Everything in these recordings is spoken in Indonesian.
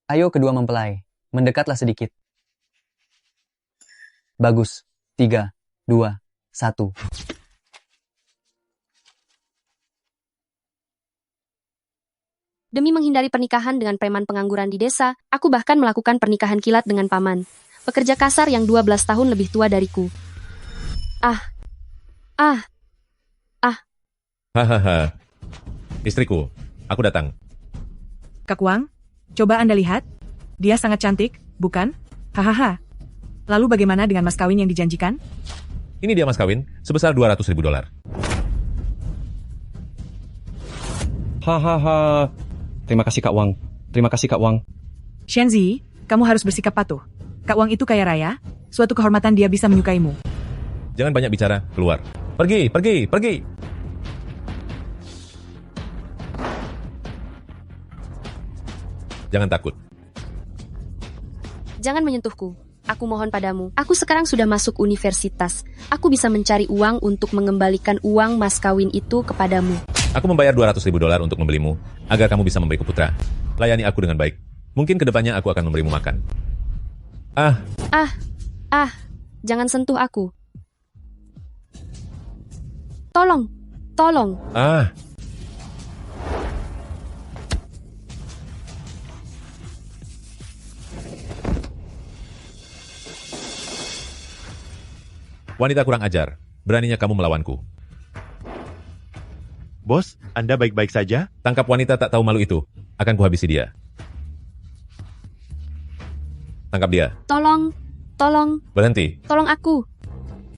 Ayo kedua mempelai, mendekatlah sedikit. Bagus. 3, 2, 1. Demi menghindari pernikahan dengan preman pengangguran di desa, aku bahkan melakukan pernikahan kilat dengan paman. Pekerja kasar yang 12 tahun lebih tua dariku. Hahaha. Istriku, aku datang. Kak Wang, coba Anda lihat. Dia sangat cantik, bukan? Hahaha. Lalu bagaimana dengan mas kawin yang dijanjikan? Ini dia mas kawin, sebesar $200.000. Hahaha. Terima kasih Kak Wang. Terima kasih Kak Wang. Shenzi, kamu harus bersikap patuh. Kak Wang itu kaya raya, suatu kehormatan dia bisa menyukaimu. Jangan banyak bicara, keluar. Pergi, pergi, pergi. Jangan takut. Jangan menyentuhku. Aku mohon padamu. Aku sekarang sudah masuk universitas. Aku bisa mencari uang untuk mengembalikan uang mas kawin itu kepadamu. Aku membayar $200.000 untuk membelimu, agar kamu bisa memberiku putra. Layani aku dengan baik. Mungkin kedepannya aku akan memberimu makan. Jangan sentuh aku. Tolong, tolong. Wanita kurang ajar. Beraninya kamu melawanku. Bos, Anda baik-baik saja? Tangkap wanita tak tahu malu itu. Akan kuhabisi dia. Tangkap dia. Tolong, tolong, Berhenti. tolong aku.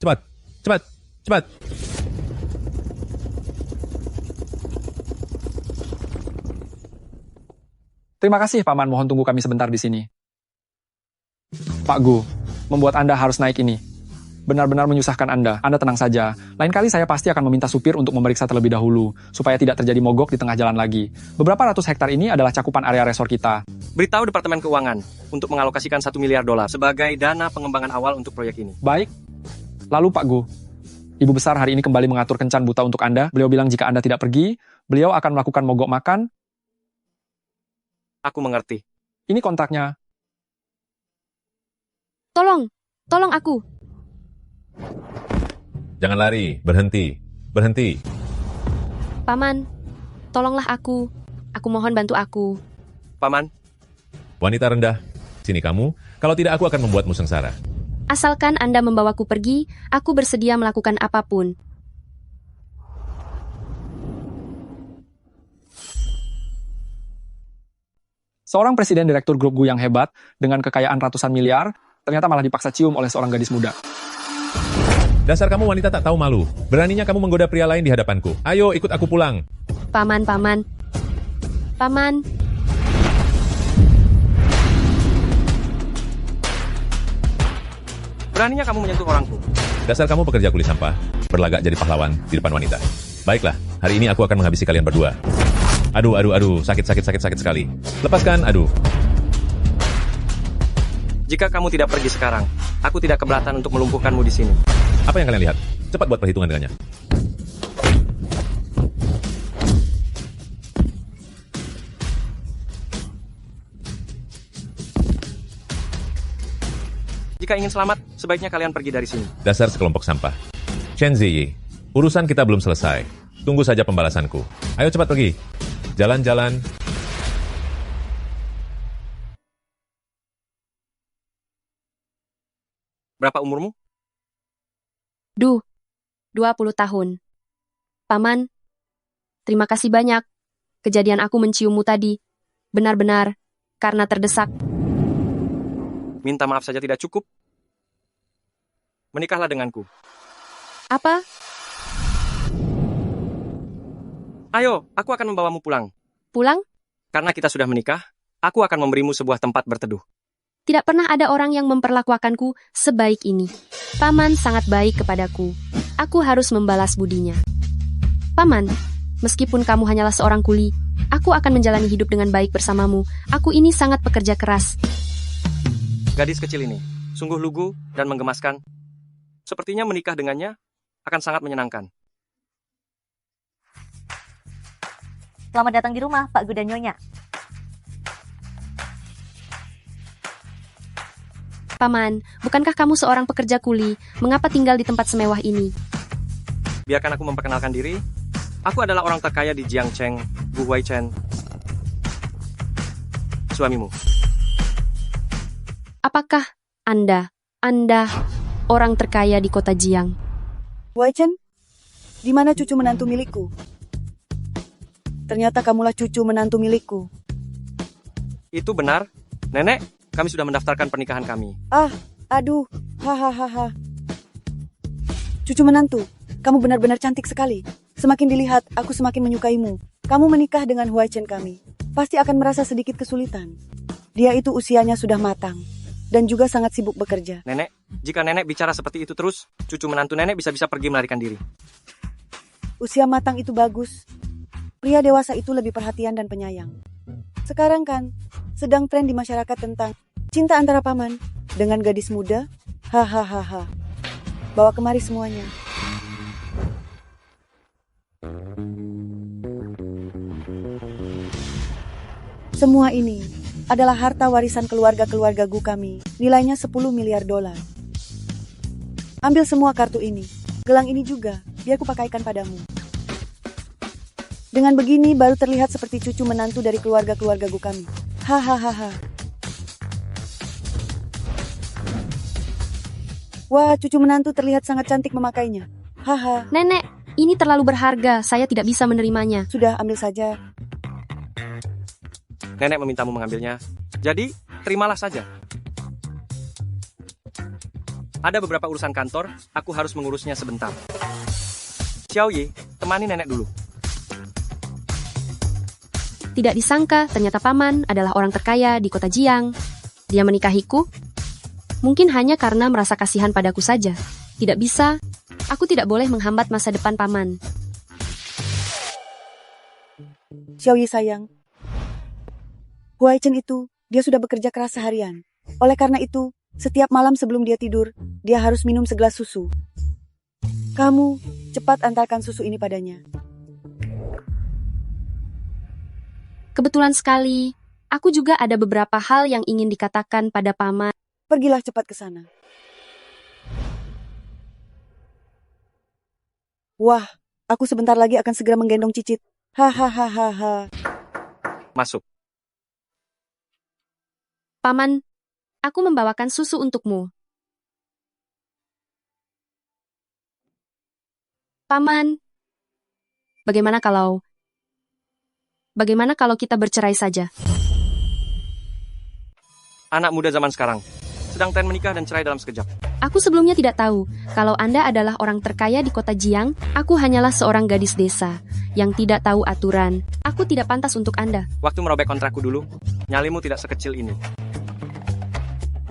Cepat, cepat, cepat. Terima kasih, Paman. Mohon tunggu kami sebentar di sini. Pak Gu, membuat Anda harus naik ini. Benar-benar menyusahkan Anda. Anda tenang saja. Lain kali saya pasti akan meminta supir untuk memeriksa terlebih dahulu, supaya tidak terjadi mogok di tengah jalan lagi. Beberapa ratus hektar ini adalah cakupan area resor kita. Beritahu Departemen Keuangan untuk mengalokasikan $1 miliar sebagai dana pengembangan awal untuk proyek ini. Baik. Lalu Pak Gu, Ibu Besar hari ini kembali mengatur kencan buta untuk Anda. Beliau bilang jika Anda tidak pergi, beliau akan melakukan mogok makan. Aku mengerti. Ini kontaknya. Tolong, tolong aku. Jangan lari. Berhenti. Berhenti. Paman, tolonglah aku. Aku mohon bantu aku. Paman, Wanita rendah. Sini kamu. Kalau tidak aku akan membuatmu sengsara. Asalkan Anda membawaku pergi, aku bersedia melakukan apapun. Seorang presiden direktur grup Gu yang hebat, dengan kekayaan ratusan miliar, ternyata malah dipaksa cium oleh seorang gadis muda. Dasar kamu wanita tak tahu malu. Beraninya kamu menggoda pria lain di hadapanku. Ayo ikut aku pulang. Paman, paman. Paman. beraninya kamu menyentuh orangku. Dasar kamu pekerja kuli sampah, berlagak jadi pahlawan di depan wanita. Baiklah, hari ini aku akan menghabisi kalian berdua. Aduh, sakit sekali. Lepaskan, aduh. Jika kamu tidak pergi sekarang, aku tidak keberatan untuk melumpuhkanmu di sini. Apa yang kalian lihat? Cepat buat perhitungan dengannya. Jika ingin selamat, sebaiknya kalian pergi dari sini. Dasar sekelompok sampah. Chen Ziyi, urusan kita belum selesai. Tunggu saja pembalasanku. Ayo cepat pergi. Jalan-jalan. Berapa umurmu? 20 tahun. Paman, terima kasih banyak. Kejadian aku menciummu tadi. Benar-benar, karena terdesak. Minta maaf saja tidak cukup. Menikahlah denganku. Apa? Ayo, aku akan membawamu pulang. Pulang? Karena kita sudah menikah, aku akan memberimu sebuah tempat berteduh. Tidak pernah ada orang yang memperlakukanku sebaik ini. Paman sangat baik kepadaku. Aku harus membalas budinya. Paman, meskipun kamu hanyalah seorang kuli, aku akan menjalani hidup dengan baik bersamamu. Aku ini sangat pekerja keras. Gadis kecil ini, sungguh lugu dan menggemaskan. Sepertinya menikah dengannya akan sangat menyenangkan. Selamat datang di rumah, Pak Gu dan Nyonya. Paman, bukankah kamu seorang pekerja kuli? Mengapa tinggal di tempat semewah ini? Biarkan aku memperkenalkan diri. Aku adalah orang terkaya di Jiangcheng, Gu Huaichen. Suamimu. Apakah Anda orang terkaya di kota Jiang? Huaichen, di mana cucu menantu milikku? Ternyata kamulah cucu menantu milikku. Itu benar. Nenek, kami sudah mendaftarkan pernikahan kami. Aduh, hahaha. Cucu menantu, kamu benar-benar cantik sekali. Semakin dilihat, aku semakin menyukaimu. Kamu menikah dengan Huaichen kami. Pasti akan merasa sedikit kesulitan. Dia itu usianya sudah matang. Dan juga sangat sibuk bekerja. Nenek, jika nenek bicara seperti itu terus, cucu menantu nenek bisa-bisa pergi melarikan diri. Usia matang itu bagus. Pria dewasa itu lebih perhatian dan penyayang. Sekarang kan, sedang tren di masyarakat tentang cinta antara paman dengan gadis muda. Hahaha. Bawa kemari semuanya. Semua ini adalah harta warisan keluarga-keluarga Gu kami. Nilainya 10 miliar dolar. Ambil semua kartu ini. Gelang ini juga, biar kupakaikan padamu. Dengan begini baru terlihat seperti cucu menantu dari keluarga-keluarga Gu kami. Hahaha. Wah, cucu menantu terlihat sangat cantik memakainya. Haha. Nenek, ini terlalu berharga. Saya tidak bisa menerimanya. Sudah, ambil saja. Nenek memintamu mengambilnya. Jadi, terimalah saja. Ada beberapa urusan kantor, aku harus mengurusnya sebentar. Xiao Yi, temani nenek dulu. Tidak disangka, ternyata Paman adalah orang terkaya di kota Jiang. Dia menikahiku? Mungkin hanya karena merasa kasihan padaku saja. Tidak bisa, aku tidak boleh menghambat masa depan Paman. Xiao Yi sayang. Huaichen itu, dia sudah bekerja keras seharian. Oleh karena itu, setiap malam sebelum dia tidur, dia harus minum segelas susu. Kamu, cepat antarkan susu ini padanya. Kebetulan sekali, aku juga ada beberapa hal yang ingin dikatakan pada Paman. Pergilah cepat ke sana. Wah, aku sebentar lagi akan segera menggendong Cicit. Hahaha. Masuk. Paman, aku membawakan susu untukmu. Paman, bagaimana kalau kita bercerai saja? Anak muda zaman sekarang, sedang tren menikah dan cerai dalam sekejap. Aku sebelumnya tidak tahu, kalau Anda adalah orang terkaya di kota Jiang, aku hanyalah seorang gadis desa, yang tidak tahu aturan. Aku tidak pantas untuk Anda. Waktu merobek kontrakku dulu, nyalimu tidak sekecil ini.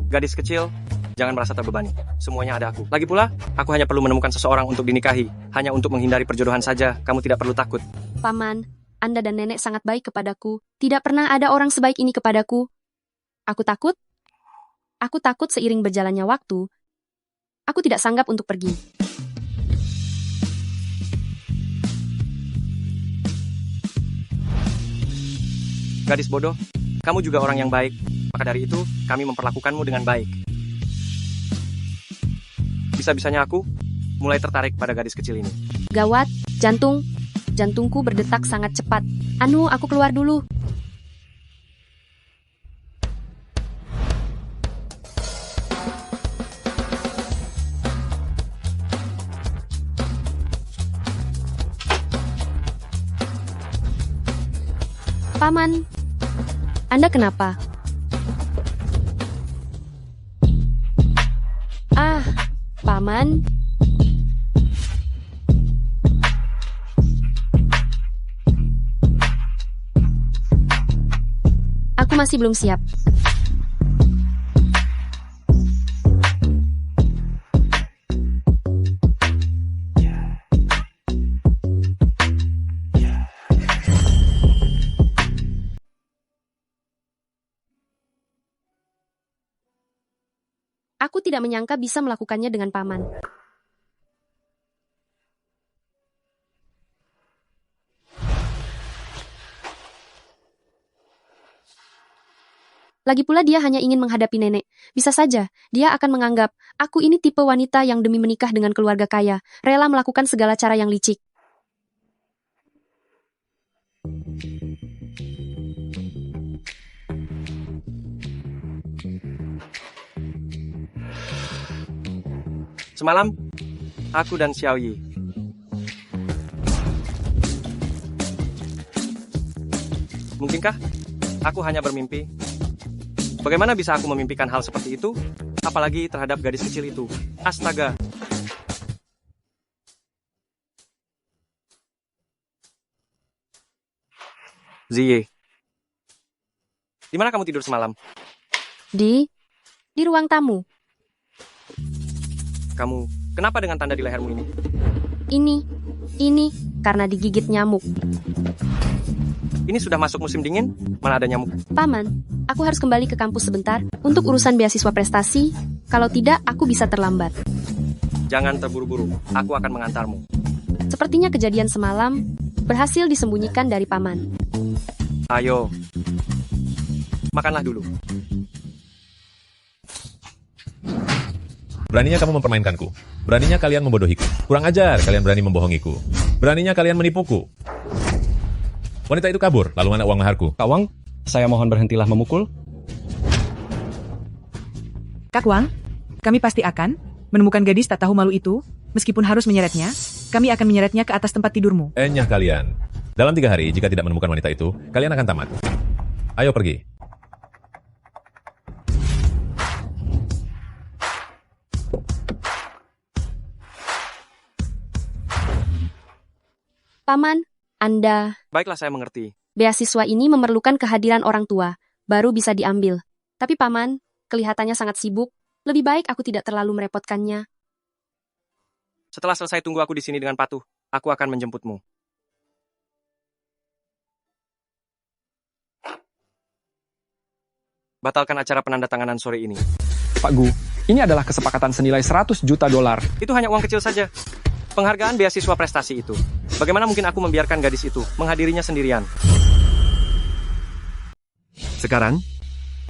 Gadis kecil, jangan merasa terbebani. Semuanya ada aku. Lagi pula, aku hanya perlu menemukan seseorang untuk dinikahi. Hanya untuk menghindari perjodohan saja, kamu tidak perlu takut. Paman, Anda dan nenek sangat baik kepadaku. Tidak pernah ada orang sebaik ini kepadaku. Aku takut seiring berjalannya waktu, aku tidak sanggup untuk pergi. Gadis bodoh, kamu juga orang yang baik. Maka dari itu, kami memperlakukanmu dengan baik. Bisa-bisanya aku mulai tertarik pada gadis kecil ini. Gawat, jantungku berdetak sangat cepat. Aku keluar dulu. Paman, Anda kenapa? Paman. Aku masih belum siap. Aku tidak menyangka bisa melakukannya dengan Paman. Lagi pula dia hanya ingin menghadapi nenek. Bisa saja, dia akan menganggap, aku ini tipe wanita yang demi menikah dengan keluarga kaya, rela melakukan segala cara yang licik. Semalam, aku dan Xiao Yi mungkinkah aku hanya bermimpi? Bagaimana bisa aku memimpikan hal seperti itu? Apalagi terhadap gadis kecil itu. Astaga. Ziyi, di mana kamu tidur semalam? Di ruang tamu. Kamu, kenapa dengan tanda di lehermu ini? Ini, karena digigit nyamuk. Ini sudah masuk musim dingin, mana ada nyamuk? Paman, aku harus kembali ke kampus sebentar untuk urusan beasiswa prestasi. Kalau tidak, aku bisa terlambat. Jangan terburu-buru, aku akan mengantarmu. Sepertinya kejadian semalam berhasil disembunyikan dari paman. Ayo, makanlah dulu. Beraninya kamu mempermainkanku. Beraninya kalian membodohiku. Kurang ajar kalian berani membohongiku. Beraninya kalian menipuku. Wanita itu kabur, lalu mana uang maharku? Kak Wang, saya mohon berhentilah memukul. Kak Wang, kami pasti akan menemukan gadis tak tahu malu itu, meskipun harus menyeretnya, kami akan menyeretnya ke atas tempat tidurmu. Enyah kalian. Dalam 3 hari, jika tidak menemukan wanita itu, kalian akan tamat. Ayo pergi. Paman, Anda... Baiklah, saya mengerti. Beasiswa ini memerlukan kehadiran orang tua, baru bisa diambil. Tapi paman, kelihatannya sangat sibuk. Lebih baik aku tidak terlalu merepotkannya. Setelah selesai tunggu aku di sini dengan patuh, aku akan menjemputmu. Batalkan acara penandatanganan sore ini. Pak Gu, ini adalah kesepakatan senilai 100 juta dolar. Itu hanya uang kecil saja. Penghargaan beasiswa prestasi itu. Bagaimana mungkin aku membiarkan gadis itu menghadirinya sendirian? Sekarang,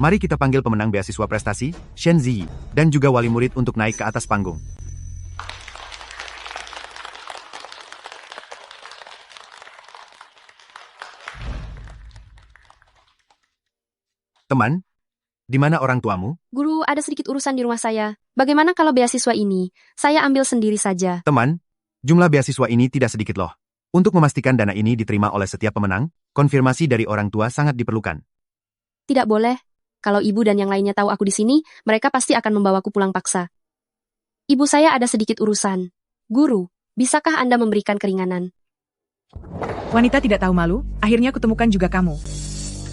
mari kita panggil pemenang beasiswa prestasi, Shen Ziyi, dan juga wali murid untuk naik ke atas panggung. Teman, di mana orang tuamu? Guru, ada sedikit urusan di rumah saya. Bagaimana kalau beasiswa ini saya ambil sendiri saja? Teman, jumlah beasiswa ini tidak sedikit loh. Untuk memastikan dana ini diterima oleh setiap pemenang, konfirmasi dari orang tua sangat diperlukan. Tidak boleh. Kalau ibu dan yang lainnya tahu aku di sini, mereka pasti akan membawaku pulang paksa. Ibu saya ada sedikit urusan. Guru, bisakah Anda memberikan keringanan? Wanita tidak tahu malu, akhirnya kutemukan juga kamu.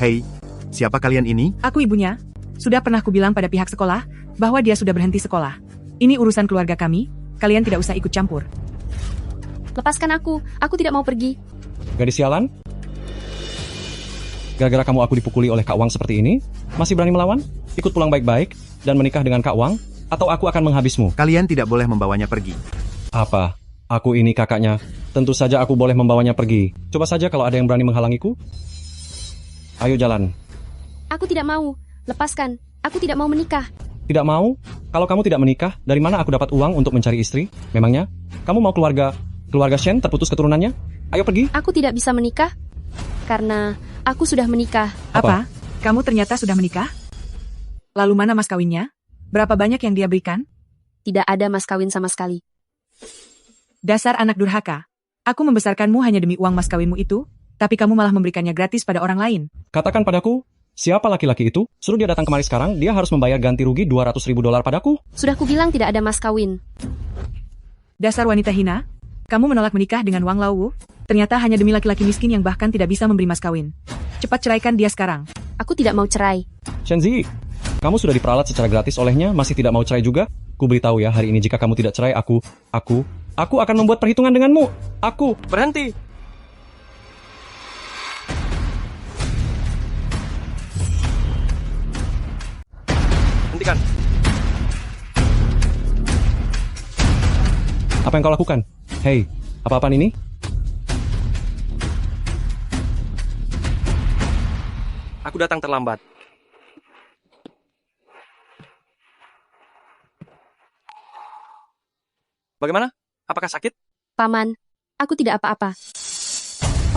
Hei, siapa kalian ini? Aku ibunya. Sudah pernah kubilang pada pihak sekolah, bahwa dia sudah berhenti sekolah. Ini urusan keluarga kami, kalian tidak usah ikut campur. Lepaskan aku tidak mau pergi. Gadis sialan? Gara-gara kamu aku dipukuli oleh Kak Wang seperti ini, masih berani melawan? Ikut pulang baik-baik, dan menikah dengan Kak Wang, atau aku akan menghabismu. Kalian tidak boleh membawanya pergi. Apa? Aku ini kakaknya. Tentu saja aku boleh membawanya pergi. Coba saja kalau ada yang berani menghalangiku. Ayo jalan. Aku tidak mau. Lepaskan. Aku tidak mau menikah. Tidak mau? Kalau kamu tidak menikah, dari mana aku dapat uang untuk mencari istri? Memangnya? Kamu mau keluarga Shen terputus keturunannya? Ayo pergi. Aku tidak bisa menikah karena aku sudah menikah. Apa? Kamu ternyata sudah menikah? Lalu mana mas kawinnya? Berapa banyak yang dia berikan? Tidak ada mas kawin sama sekali. Dasar anak durhaka. Aku membesarkanmu hanya demi uang mas kawinmu itu, tapi kamu malah memberikannya gratis pada orang lain. Katakan padaku, siapa laki-laki itu? Suruh dia datang kemari sekarang, dia harus membayar ganti rugi $200.000 padaku. Sudah kubilang tidak ada mas kawin. Dasar wanita hina. Kamu menolak menikah dengan Wang Laowu? Ternyata hanya demi laki-laki miskin yang bahkan tidak bisa memberi mas kawin. Cepat ceraikan dia sekarang. Aku tidak mau cerai. Shen Ziyi, kamu sudah diperalat secara gratis olehnya, masih tidak mau cerai juga? Ku beritahu ya, hari ini jika kamu tidak cerai, aku akan membuat perhitungan denganmu. Aku. Berhenti. Hentikan. Apa yang kau lakukan? Hei, apa-apaan ini? Aku datang terlambat. Bagaimana? Apakah sakit? Paman, aku tidak apa-apa.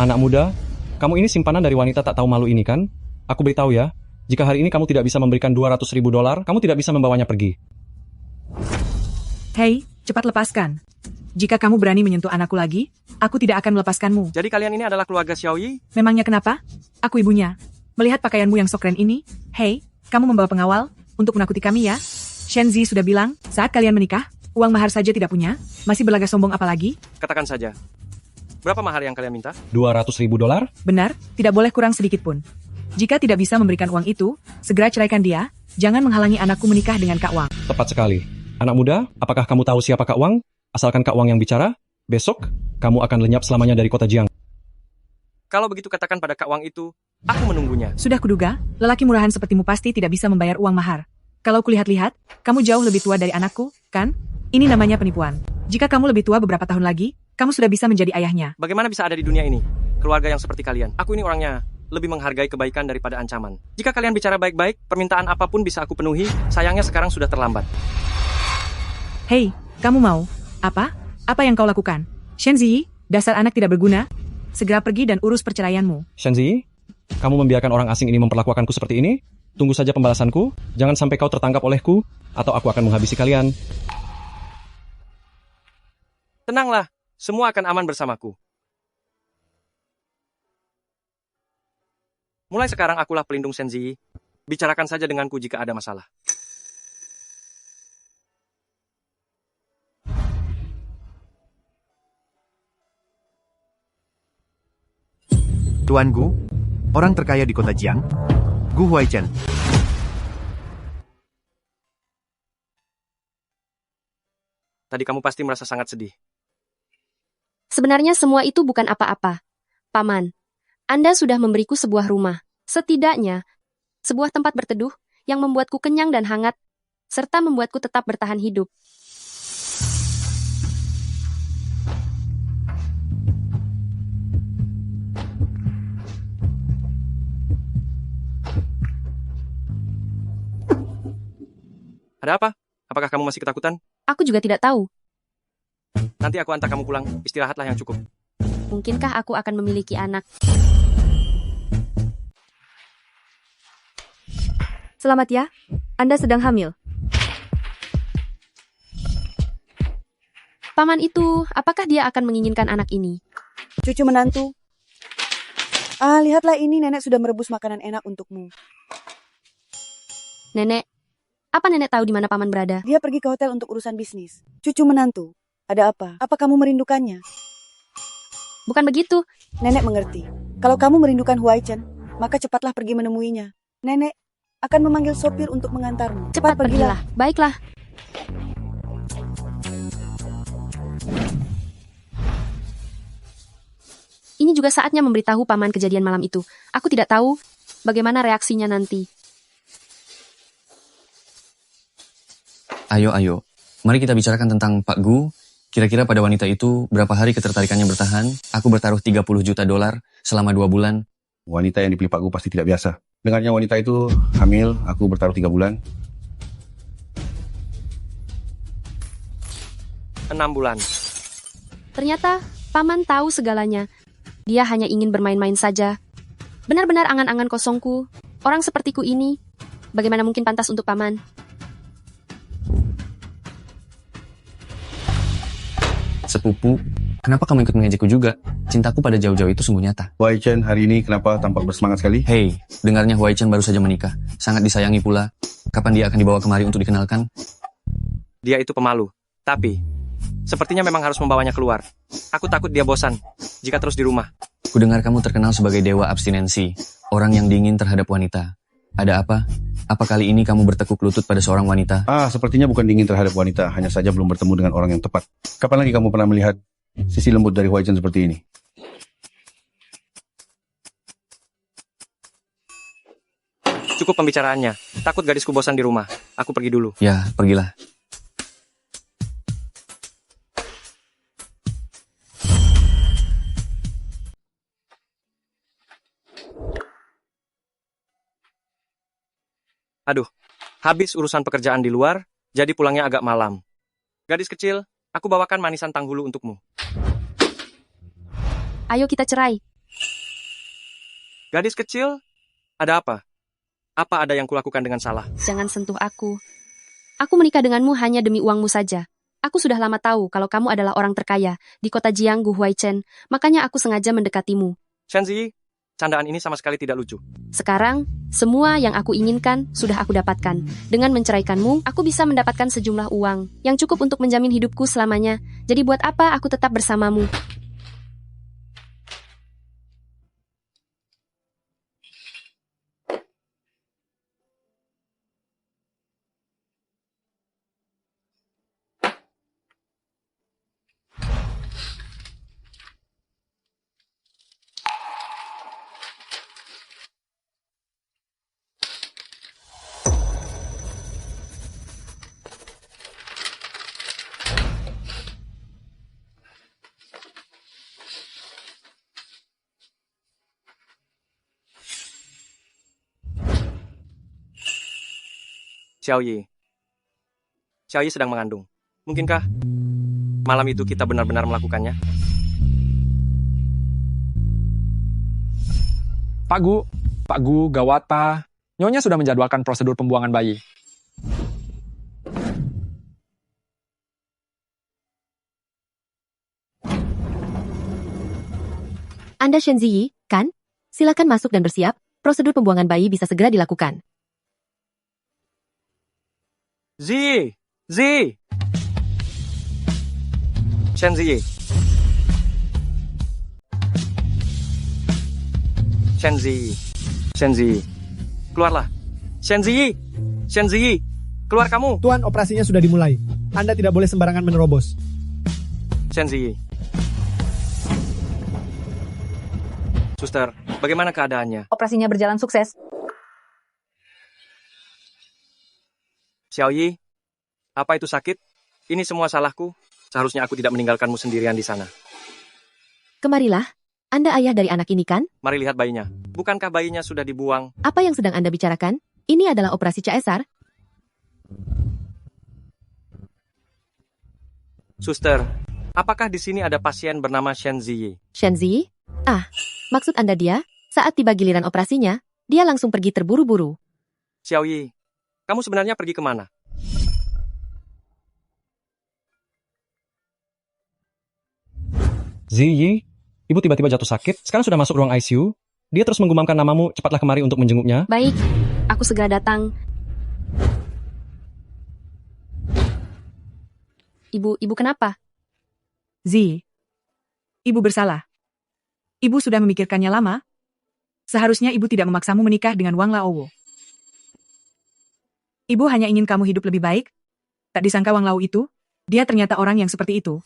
Anak muda, kamu ini simpanan dari wanita tak tahu malu ini kan? Aku beritahu ya, jika hari ini kamu tidak bisa memberikan $200.000, kamu tidak bisa membawanya pergi. Hei, cepat lepaskan. Jika kamu berani menyentuh anakku lagi, aku tidak akan melepaskanmu. Jadi kalian ini adalah keluarga Xiaoyi? Memangnya kenapa? Aku ibunya. Melihat pakaianmu yang sok keren ini, hei, kamu membawa pengawal untuk menakuti kami ya? Shenzi sudah bilang, saat kalian menikah, uang mahar saja tidak punya, masih berlagak sombong apalagi? Katakan saja. Berapa mahar yang kalian minta? $200.000? Benar, tidak boleh kurang sedikit pun. Jika tidak bisa memberikan uang itu, segera ceraikan dia, jangan menghalangi anakku menikah dengan Kak Wang. Tepat sekali. Anak muda, apakah kamu tahu siapa Kak Wang? Asalkan Kak Wang yang bicara, besok, kamu akan lenyap selamanya dari kota Jiang. Kalau begitu katakan pada Kak Wang itu, aku menunggunya. Sudah kuduga, lelaki murahan sepertimu pasti tidak bisa membayar uang mahar. Kalau kulihat-lihat, kamu jauh lebih tua dari anakku, kan? Ini namanya penipuan. Jika kamu lebih tua beberapa tahun lagi, kamu sudah bisa menjadi ayahnya. Bagaimana bisa ada di dunia ini? Keluarga yang seperti kalian. Aku ini orangnya lebih menghargai kebaikan daripada ancaman. Jika kalian bicara baik-baik, permintaan apapun bisa aku penuhi, sayangnya sekarang sudah terlambat. Hei, kamu mau? Apa? Apa yang kau lakukan? Shenzi, dasar anak tidak berguna. Segera pergi dan urus perceraianmu. Shenzi, kamu membiarkan orang asing ini memperlakukanku seperti ini? Tunggu saja pembalasanku, jangan sampai kau tertangkap olehku, atau aku akan menghabisi kalian. Tenanglah, semua akan aman bersamaku. Mulai sekarang akulah pelindung Shenzi. Bicarakan saja denganku jika ada masalah. Tuan Gu, orang terkaya di kota Jiang, Gu Huaichen. Tadi kamu pasti merasa sangat sedih. Sebenarnya semua itu bukan apa-apa. Paman, Anda sudah memberiku sebuah rumah. Setidaknya, sebuah tempat berteduh yang membuatku kenyang dan hangat, serta membuatku tetap bertahan hidup. Ada apa? Apakah kamu masih ketakutan? Aku juga tidak tahu. Nanti aku antar kamu pulang. Istirahatlah yang cukup. Mungkinkah aku akan memiliki anak? Selamat ya, Anda sedang hamil. Paman itu, apakah dia akan menginginkan anak ini? Cucu menantu. Lihatlah ini, nenek sudah merebus makanan enak untukmu. Nenek, apa nenek tahu di mana paman berada? Dia pergi ke hotel untuk urusan bisnis. Cucu menantu, ada apa? Apa kamu merindukannya? Bukan begitu. Nenek mengerti. Kalau kamu merindukan Huaichen, maka cepatlah pergi menemuinya. Nenek akan memanggil sopir untuk mengantarmu. Cepat pergilah. Baiklah. Ini juga saatnya memberitahu paman kejadian malam itu. Aku tidak tahu bagaimana reaksinya nanti. Ayo. Mari kita bicarakan tentang Pak Gu. Kira-kira pada wanita itu berapa hari ketertarikannya bertahan? Aku bertaruh $30 juta selama 2 bulan. Wanita yang dipilih Pak Gu pasti tidak biasa. Dengarnya wanita itu hamil, aku bertaruh 3 bulan. 6 bulan. Ternyata paman tahu segalanya. Dia hanya ingin bermain-main saja. Benar-benar angan-angan kosongku. Orang sepertiku ini, bagaimana mungkin pantas untuk paman? Sepupu, kenapa kamu ikut mengejekku juga? Cintaku pada jauh-jauh itu sungguh nyata. Huaichen hari ini kenapa tampak bersemangat sekali? Hei, dengarnya Huaichen baru saja menikah. Sangat disayangi pula. Kapan dia akan dibawa kemari untuk dikenalkan? Dia itu pemalu. Tapi, sepertinya memang harus membawanya keluar. Aku takut dia bosan jika terus di rumah. Kudengar kamu terkenal sebagai dewa abstinensi. Orang yang dingin terhadap wanita. Ada apa? Apa kali ini kamu bertekuk lutut pada seorang wanita? Sepertinya bukan dingin terhadap wanita. Hanya saja belum bertemu dengan orang yang tepat. Kapan lagi kamu pernah melihat sisi lembut dari Huaichen seperti ini? Cukup pembicaraannya. Takut gadisku bosan di rumah. Aku pergi dulu. Ya, pergilah. Aduh, habis urusan pekerjaan di luar, jadi pulangnya agak malam. Gadis kecil, Aku bawakan manisan tanghulu untukmu. Ayo kita cerai. Gadis kecil, ada apa? Apa ada yang kulakukan dengan salah? Jangan sentuh aku. Aku menikah denganmu hanya demi uangmu saja. Aku sudah lama tahu kalau kamu adalah orang terkaya di kota Jianggu Huaichen, makanya aku sengaja mendekatimu. Shenzi, candaan ini sama sekali tidak lucu. Sekarang, semua yang aku inginkan sudah aku dapatkan. Dengan menceraikanmu, aku bisa mendapatkan sejumlah uang yang cukup untuk menjamin hidupku selamanya. Jadi buat apa aku tetap bersamamu? Xiaoyi. Xiaoyi sedang mengandung. Mungkinkah malam itu kita benar-benar melakukannya? Pak Gu, gawat Pak. Nyonya sudah menjadwalkan prosedur pembuangan bayi. Anda Shen Ziyi, kan? Silakan masuk dan bersiap. Prosedur pembuangan bayi bisa segera dilakukan. Zi! Shen Ziyi. Shen Ziyi. Keluarlah. Shen Ziyi. Keluar kamu. Tuan, operasinya sudah dimulai. Anda tidak boleh sembarangan menerobos. Shen Ziyi. Suster, bagaimana keadaannya? Operasinya berjalan sukses. Xiaoyi, apa itu sakit? Ini semua salahku. Seharusnya aku tidak meninggalkanmu sendirian di sana. Kemarilah. Anda ayah dari anak ini kan? Mari lihat bayinya. Bukankah bayinya sudah dibuang? Apa yang sedang Anda bicarakan? Ini adalah operasi CSR. Suster, apakah di sini ada pasien bernama Shen Ziyi? Shen Ziyi? Ah, maksud Anda dia? Saat tiba giliran operasinya, dia langsung pergi terburu-buru. Xiaoyi, kamu sebenarnya pergi kemana? Ziyi, ibu tiba-tiba jatuh sakit, sekarang sudah masuk ruang ICU. Dia terus menggumamkan namamu, cepatlah kemari untuk menjenguknya. Baik, aku segera datang. Ibu kenapa? Ziyi, ibu bersalah. Ibu sudah memikirkannya lama. Seharusnya ibu tidak memaksamu menikah dengan Wang Laowo. Ibu hanya ingin kamu hidup lebih baik. Tak disangka Wang Lao itu, dia ternyata orang yang seperti itu.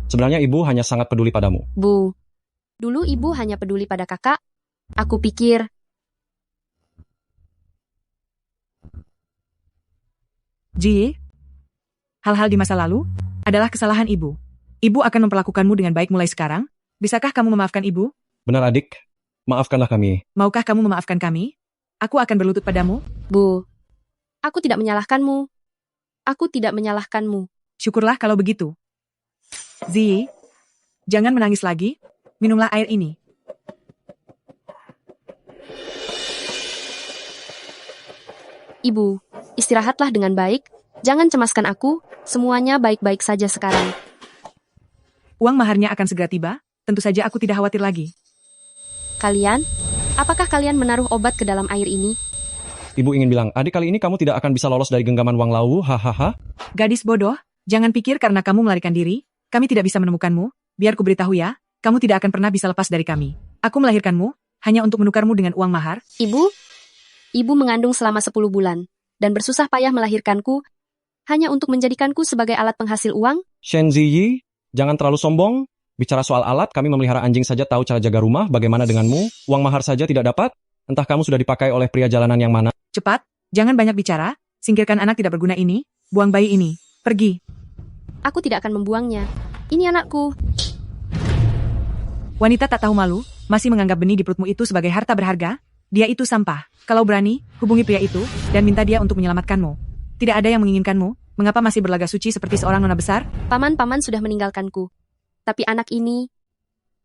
Sebenarnya ibu hanya sangat peduli padamu. Bu, dulu ibu hanya peduli pada kakak. Aku pikir... Ji, hal-hal di masa lalu adalah kesalahan ibu. Ibu akan memperlakukanmu dengan baik mulai sekarang. Bisakah kamu memaafkan ibu? Benar adik, maafkanlah kami. Maukah kamu memaafkan kami? Aku akan berlutut padamu. Bu, aku tidak menyalahkanmu. Aku tidak menyalahkanmu. Syukurlah kalau begitu. Zi, jangan menangis lagi. Minumlah air ini. Ibu, istirahatlah dengan baik. Jangan cemaskan aku. Semuanya baik-baik saja sekarang. Uang maharnya akan segera tiba. Tentu saja aku tidak khawatir lagi. Kalian, apakah kalian menaruh obat ke dalam air ini? Ibu ingin bilang, adik kali ini kamu tidak akan bisa lolos dari genggaman Wang Lao, hahaha. Gadis bodoh, jangan pikir karena kamu melarikan diri, kami tidak bisa menemukanmu. Biar ku beritahu ya, kamu tidak akan pernah bisa lepas dari kami. Aku melahirkanmu, hanya untuk menukarmu dengan uang mahar. Ibu mengandung selama 10 bulan, dan bersusah payah melahirkanku, hanya untuk menjadikanku sebagai alat penghasil uang? Shen Ziyi, jangan terlalu sombong. Bicara soal alat, kami memelihara anjing saja tahu cara jaga rumah, bagaimana denganmu? Uang mahar saja tidak dapat? Entah kamu sudah dipakai oleh pria jalanan yang mana? Cepat, jangan banyak bicara, singkirkan anak tidak berguna ini, buang bayi ini, pergi. Aku tidak akan membuangnya. Ini anakku. Wanita tak tahu malu, masih menganggap benih di perutmu itu sebagai harta berharga? Dia itu sampah. Kalau berani, hubungi pria itu, dan minta dia untuk menyelamatkanmu. Tidak ada yang menginginkanmu, Mengapa masih berlaga suci seperti seorang nona besar? Paman sudah meninggalkanku. Tapi anak ini,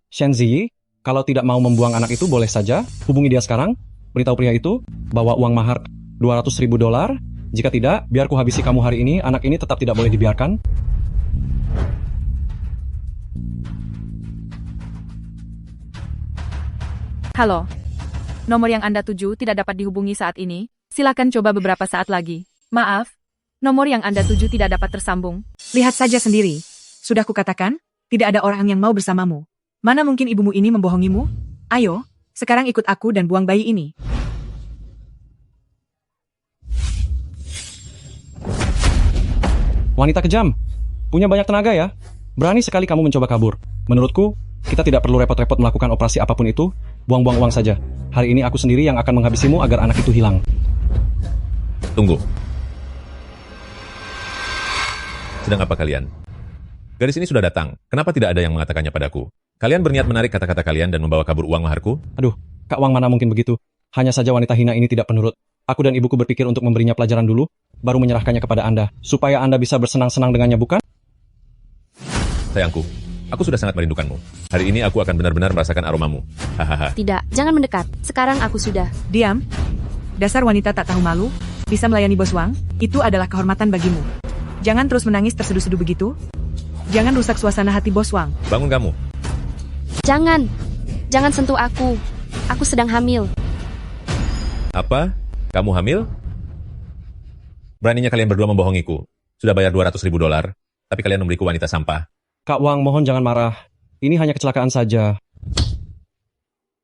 Shenzi, kalau tidak mau membuang anak itu boleh saja. Hubungi dia sekarang. Beritahu pria itu, bawa uang mahar $200.000. Jika tidak, biar ku habisi kamu hari ini. Anak ini tetap tidak boleh dibiarkan. Halo. Nomor yang Anda tuju tidak dapat dihubungi saat ini. Silakan coba beberapa saat lagi. Maaf. Nomor yang Anda tuju tidak dapat tersambung. Lihat saja sendiri. Sudah kukatakan, tidak ada orang yang mau bersamamu. Mana mungkin ibumu ini membohongimu? Ayo, sekarang ikut aku dan buang bayi ini. Wanita kejam. Punya banyak tenaga ya. Berani sekali kamu mencoba kabur. Menurutku, kita tidak perlu repot-repot melakukan operasi apapun itu. Buang-buang uang saja. Hari ini aku sendiri yang akan menghabisimu agar anak itu hilang. Tunggu. Sedang apa kalian? Gadis ini sudah datang. Kenapa tidak ada yang mengatakannya padaku? Kalian berniat menarik kata-kata kalian dan membawa kabur uang maharku? Aduh, Kak Wang mana mungkin begitu. Hanya saja wanita hina ini tidak penurut. Aku dan ibuku berpikir untuk memberinya pelajaran dulu, baru menyerahkannya kepada Anda. Supaya Anda bisa bersenang-senang dengannya, bukan? Sayangku, aku sudah sangat merindukanmu. Hari ini aku akan benar-benar merasakan aromamu. Hahaha. tidak, jangan mendekat. Sekarang aku sudah. Diam. Dasar wanita tak tahu malu, bisa melayani bos Wang, itu adalah kehormatan bagimu. Jangan terus menangis terseduh-seduh begitu. Jangan rusak suasana hati bos Wang. Bangun kamu. Jangan. Jangan sentuh aku. Aku sedang hamil. Apa? Kamu hamil? Beraninya kalian berdua membohongiku. Sudah bayar $200.000, tapi kalian membeliku wanita sampah. Kak Wang, mohon jangan marah. Ini hanya kecelakaan saja.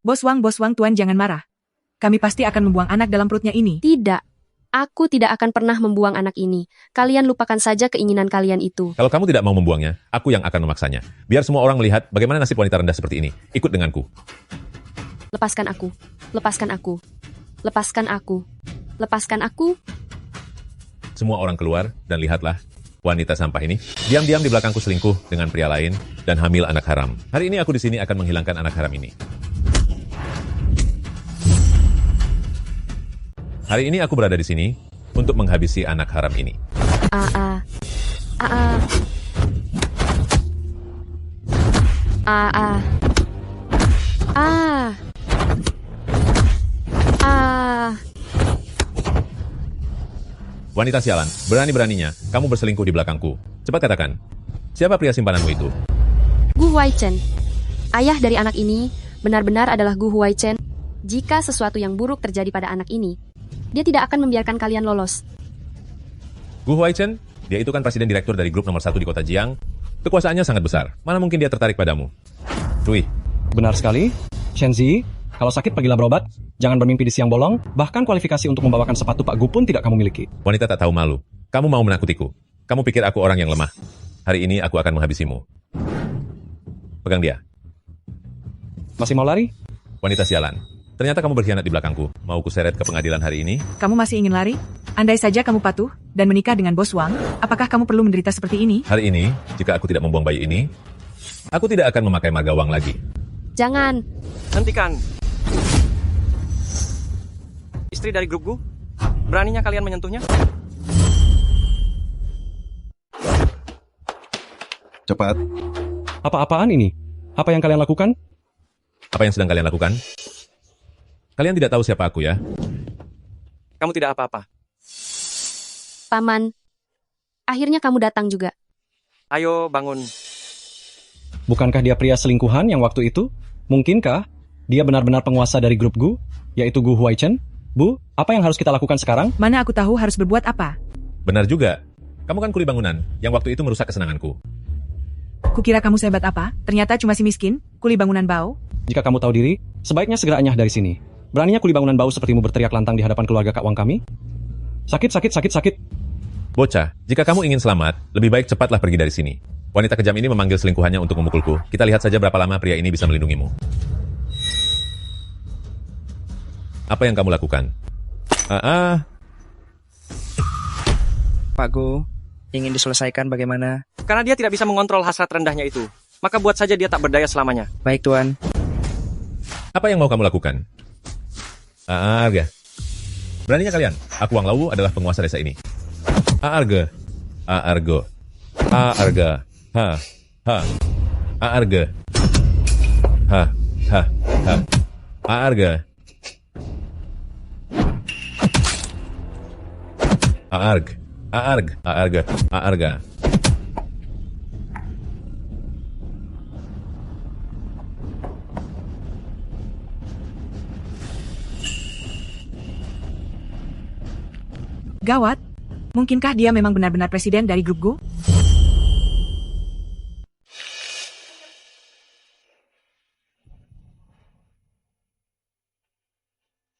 Bos Wang, Tuan jangan marah. Kami pasti akan membuang anak dalam perutnya ini. Tidak. Aku tidak akan pernah membuang anak ini. Kalian lupakan saja keinginan kalian itu. Kalau kamu tidak mau membuangnya, aku yang akan memaksanya. Biar semua orang melihat bagaimana nasib wanita rendah seperti ini. Ikut denganku. Lepaskan aku. Lepaskan aku. Lepaskan aku. Lepaskan aku. Semua orang keluar dan lihatlah wanita sampah ini. Diam-diam di belakangku selingkuh dengan pria lain dan hamil anak haram. Hari ini aku di sini akan menghilangkan anak haram ini. Hari ini aku berada di sini untuk menghabisi anak haram ini. Wanita sialan, berani-beraninya kamu berselingkuh di belakangku. Cepat katakan, siapa pria simpananmu itu? Gu Huaichen. Ayah dari anak ini benar-benar adalah Gu Huaichen. Jika sesuatu yang buruk terjadi pada anak ini, dia tidak akan membiarkan kalian lolos. Gu Huaichen, dia itu kan presiden direktur dari grup nomor 1 di kota Jiang. Kekuasaannya sangat besar. Mana mungkin dia tertarik padamu? Cui. Benar sekali. Shenzi, kalau sakit pergilah berobat. Jangan bermimpi di siang bolong. Bahkan kualifikasi untuk membawakan sepatu Pak Gu pun tidak kamu miliki. Wanita tak tahu malu. Kamu mau menakutiku. Kamu pikir aku orang yang lemah. Hari ini aku akan menghabisimu. Pegang dia. Masih mau lari? Wanita sialan. Ternyata kamu berkhianat di belakangku. Mau kuseret ke pengadilan hari ini? Kamu masih ingin lari? Andai saja kamu patuh dan menikah dengan bos Wang, apakah kamu perlu menderita seperti ini? Hari ini, jika aku tidak membuang bayi ini, aku tidak akan memakai marga Wang lagi. Jangan. Hentikan. Istri dari grup Gu? Beraninya kalian menyentuhnya? Cepat. Apa-apaan ini? Apa yang kalian lakukan? Apa yang sedang kalian lakukan? Kalian tidak tahu siapa aku ya? Kamu tidak apa-apa. Paman, akhirnya kamu datang juga. Ayo bangun. Bukankah dia pria selingkuhan yang waktu itu? Mungkinkah dia benar-benar penguasa dari grup Gu, yaitu Gu Huaichen? Bu, apa yang harus kita lakukan sekarang? Mana aku tahu harus berbuat apa? Benar juga. Kamu kan kuli bangunan yang waktu itu merusak kesenanganku. Kukira kamu sehebat apa? Ternyata cuma si miskin, kuli bangunan bau. Jika kamu tahu diri, sebaiknya segera anyah dari sini. Beraninya kuli bangunan bau sepertimu berteriak lantang di hadapan keluarga Kak Wang kami? Sakit. Bocah, jika kamu ingin selamat, lebih baik cepatlah pergi dari sini. Wanita kejam ini memanggil selingkuhannya untuk memukulku. Kita lihat saja berapa lama pria ini bisa melindungimu. Apa yang kamu lakukan? Pak Gu, ingin diselesaikan bagaimana? Karena dia tidak bisa mengontrol hasrat rendahnya itu. Maka buat saja dia tak berdaya selamanya. Baik, Tuan. Apa yang mau kamu lakukan? Arga. Beraninya kalian, aku Wang Lawu adalah penguasa desa ini. Arga. Argo. Arga. Ha. Arga. Ha. Arga. Arga. Gawat. Mungkinkah dia memang benar-benar presiden dari grup Gu?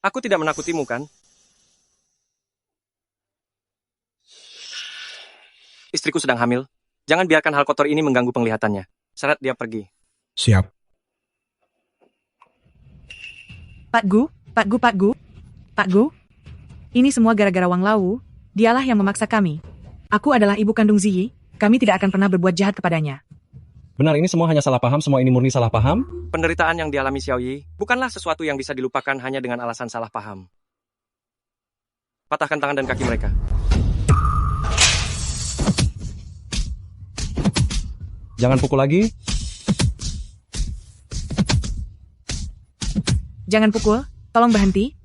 Aku tidak menakutimu, kan? Istriku sedang hamil. Jangan biarkan hal kotor ini mengganggu penglihatannya. Seret dia pergi. Siap. Pak Gu. Ini semua gara-gara Wang Lawu. Dialah yang memaksa kami. Aku adalah ibu kandung Ziyi. Kami tidak akan pernah berbuat jahat kepadanya. Benar, ini semua hanya salah paham, semua ini murni salah paham. Penderitaan yang dialami Xiao Yi bukanlah sesuatu yang bisa dilupakan hanya dengan alasan salah paham. Patahkan tangan dan kaki mereka. Jangan pukul lagi. Jangan pukul, tolong berhenti.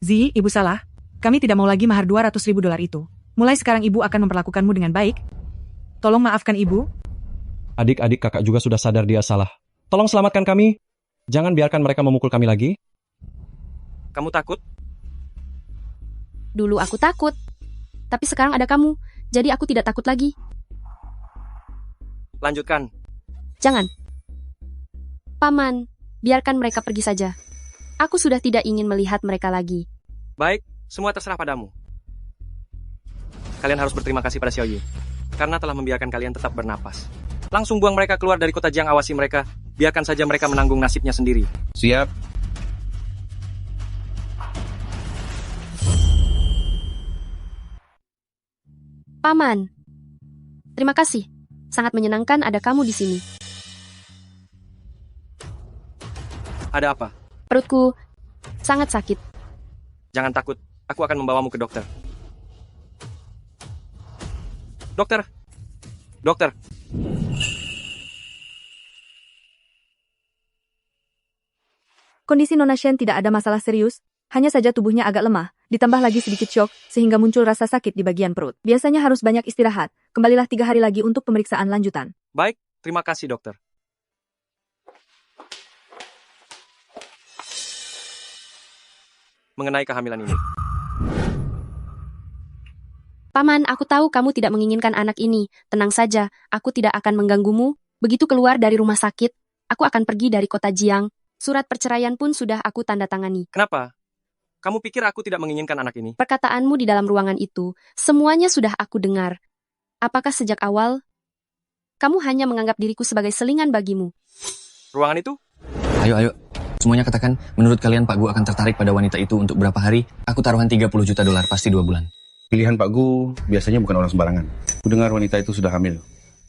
Ziyi, ibu salah. Kami tidak mau lagi mahar $200.000 itu. Mulai sekarang ibu akan memperlakukanmu dengan baik. Tolong maafkan ibu. Adik-adik kakak juga sudah sadar dia salah. Tolong selamatkan kami. Jangan biarkan mereka memukul kami lagi. Kamu takut? Dulu aku takut. Tapi sekarang ada kamu. Jadi aku tidak takut lagi. Lanjutkan. Jangan. Paman, biarkan mereka pergi saja. Aku sudah tidak ingin melihat mereka lagi. Baik, semua terserah padamu. Kalian harus berterima kasih pada Xiao Yi. Karena telah membiarkan kalian tetap bernapas. Langsung buang mereka keluar dari kota Jiang, awasi mereka. Biarkan saja mereka menanggung nasibnya sendiri. Siap. Paman, terima kasih. Sangat menyenangkan ada kamu di sini. Ada apa? Perutku sangat sakit. Jangan takut, aku akan membawamu ke dokter. Dokter. Kondisi Nona Shen tidak ada masalah serius, hanya saja tubuhnya agak lemah, ditambah lagi sedikit syok, sehingga muncul rasa sakit di bagian perut. Biasanya harus banyak istirahat, kembalilah 3 hari lagi untuk pemeriksaan lanjutan. Baik, terima kasih dokter. Mengenai kehamilan ini. Paman, aku tahu kamu tidak menginginkan anak ini. Tenang saja, aku tidak akan mengganggumu. Begitu keluar dari rumah sakit, aku akan pergi dari kota Jiang. Surat perceraian pun sudah aku tanda tangani. Kenapa? Kamu pikir aku tidak menginginkan anak ini? Perkataanmu di dalam ruangan itu, semuanya sudah aku dengar. Apakah sejak awal, kamu hanya menganggap diriku sebagai selingan bagimu? Ruangan itu? Ayo. Semuanya katakan, menurut kalian Pak Gu akan tertarik pada wanita itu untuk berapa hari? Aku taruhan $30 juta, pasti 2 bulan. Pilihan Pak Gu biasanya bukan orang sembarangan. Ku dengar wanita itu sudah hamil.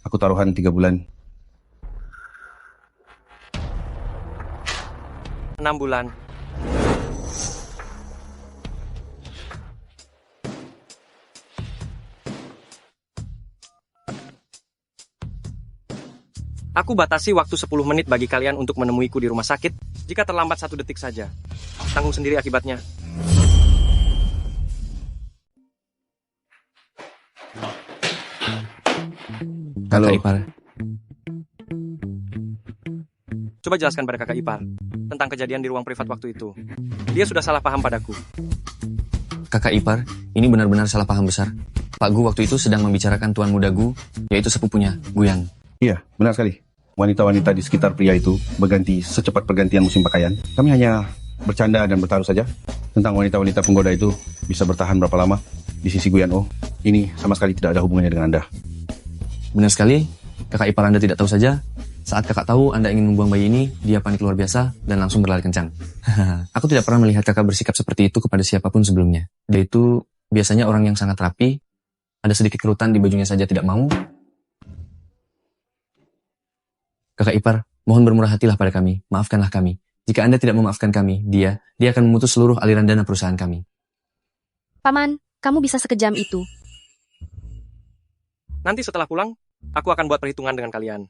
Aku taruhan 3 bulan. 6 bulan. Aku batasi waktu 10 menit bagi kalian untuk menemuiku di rumah sakit. Jika terlambat 1 detik saja, tanggung sendiri akibatnya. Halo. Kakak ipar. Coba jelaskan pada kakak ipar tentang kejadian di ruang privat waktu itu. Dia sudah salah paham padaku. Kakak ipar, ini benar-benar salah paham besar. Pak Gu waktu itu sedang membicarakan tuan muda Gu, yaitu sepupunya, Guyan. Iya, benar sekali. Wanita-wanita di sekitar pria itu berganti secepat pergantian musim pakaian. Kami hanya bercanda dan bertaruh saja tentang wanita-wanita penggoda itu bisa bertahan berapa lama di sisi Guyan Oh. Ini sama sekali tidak ada hubungannya dengan Anda. Benar sekali, kakak ipar Anda tidak tahu saja. Saat kakak tahu Anda ingin membuang bayi ini, dia panik luar biasa dan langsung berlari kencang. Aku tidak pernah melihat kakak bersikap seperti itu kepada siapapun sebelumnya. Dia itu biasanya orang yang sangat rapi, ada sedikit kerutan di bajunya saja tidak mau. Kakak ipar, mohon bermurah hatilah pada kami, maafkanlah kami. Jika Anda tidak memaafkan kami, dia akan memutus seluruh aliran dana perusahaan kami. Paman, kamu bisa sekejam itu. Nanti setelah pulang, aku akan buat perhitungan dengan kalian.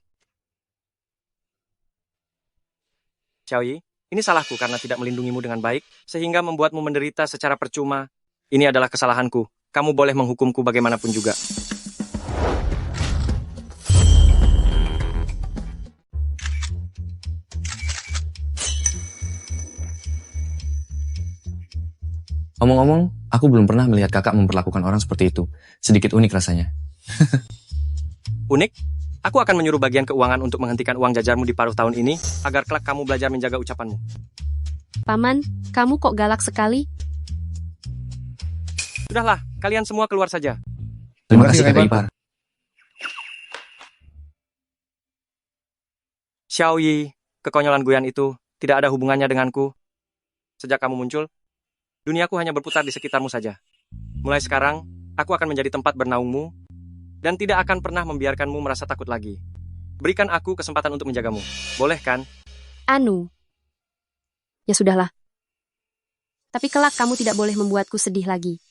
Xiaoyi, ini salahku karena tidak melindungimu dengan baik, sehingga membuatmu menderita secara percuma. Ini adalah kesalahanku. Kamu boleh menghukumku bagaimanapun juga. Omong-omong, aku belum pernah melihat kakak memperlakukan orang seperti itu. Sedikit unik rasanya. Unik? Aku akan menyuruh bagian keuangan untuk menghentikan uang jajarmu di paruh tahun ini, agar kelak kamu belajar menjaga ucapanmu. Paman, kamu kok galak sekali? Sudahlah, kalian semua keluar saja. Terima kasih kakak ipar. Xiaoyi, kekonyolan Guyan itu tidak ada hubungannya denganku. Sejak kamu muncul, duniaku hanya berputar di sekitarmu saja. Mulai sekarang, aku akan menjadi tempat bernaungmu, dan tidak akan pernah membiarkanmu merasa takut lagi. Berikan aku kesempatan untuk menjagamu. Boleh kan? Anu. Ya sudahlah. Tapi kelak kamu tidak boleh membuatku sedih lagi.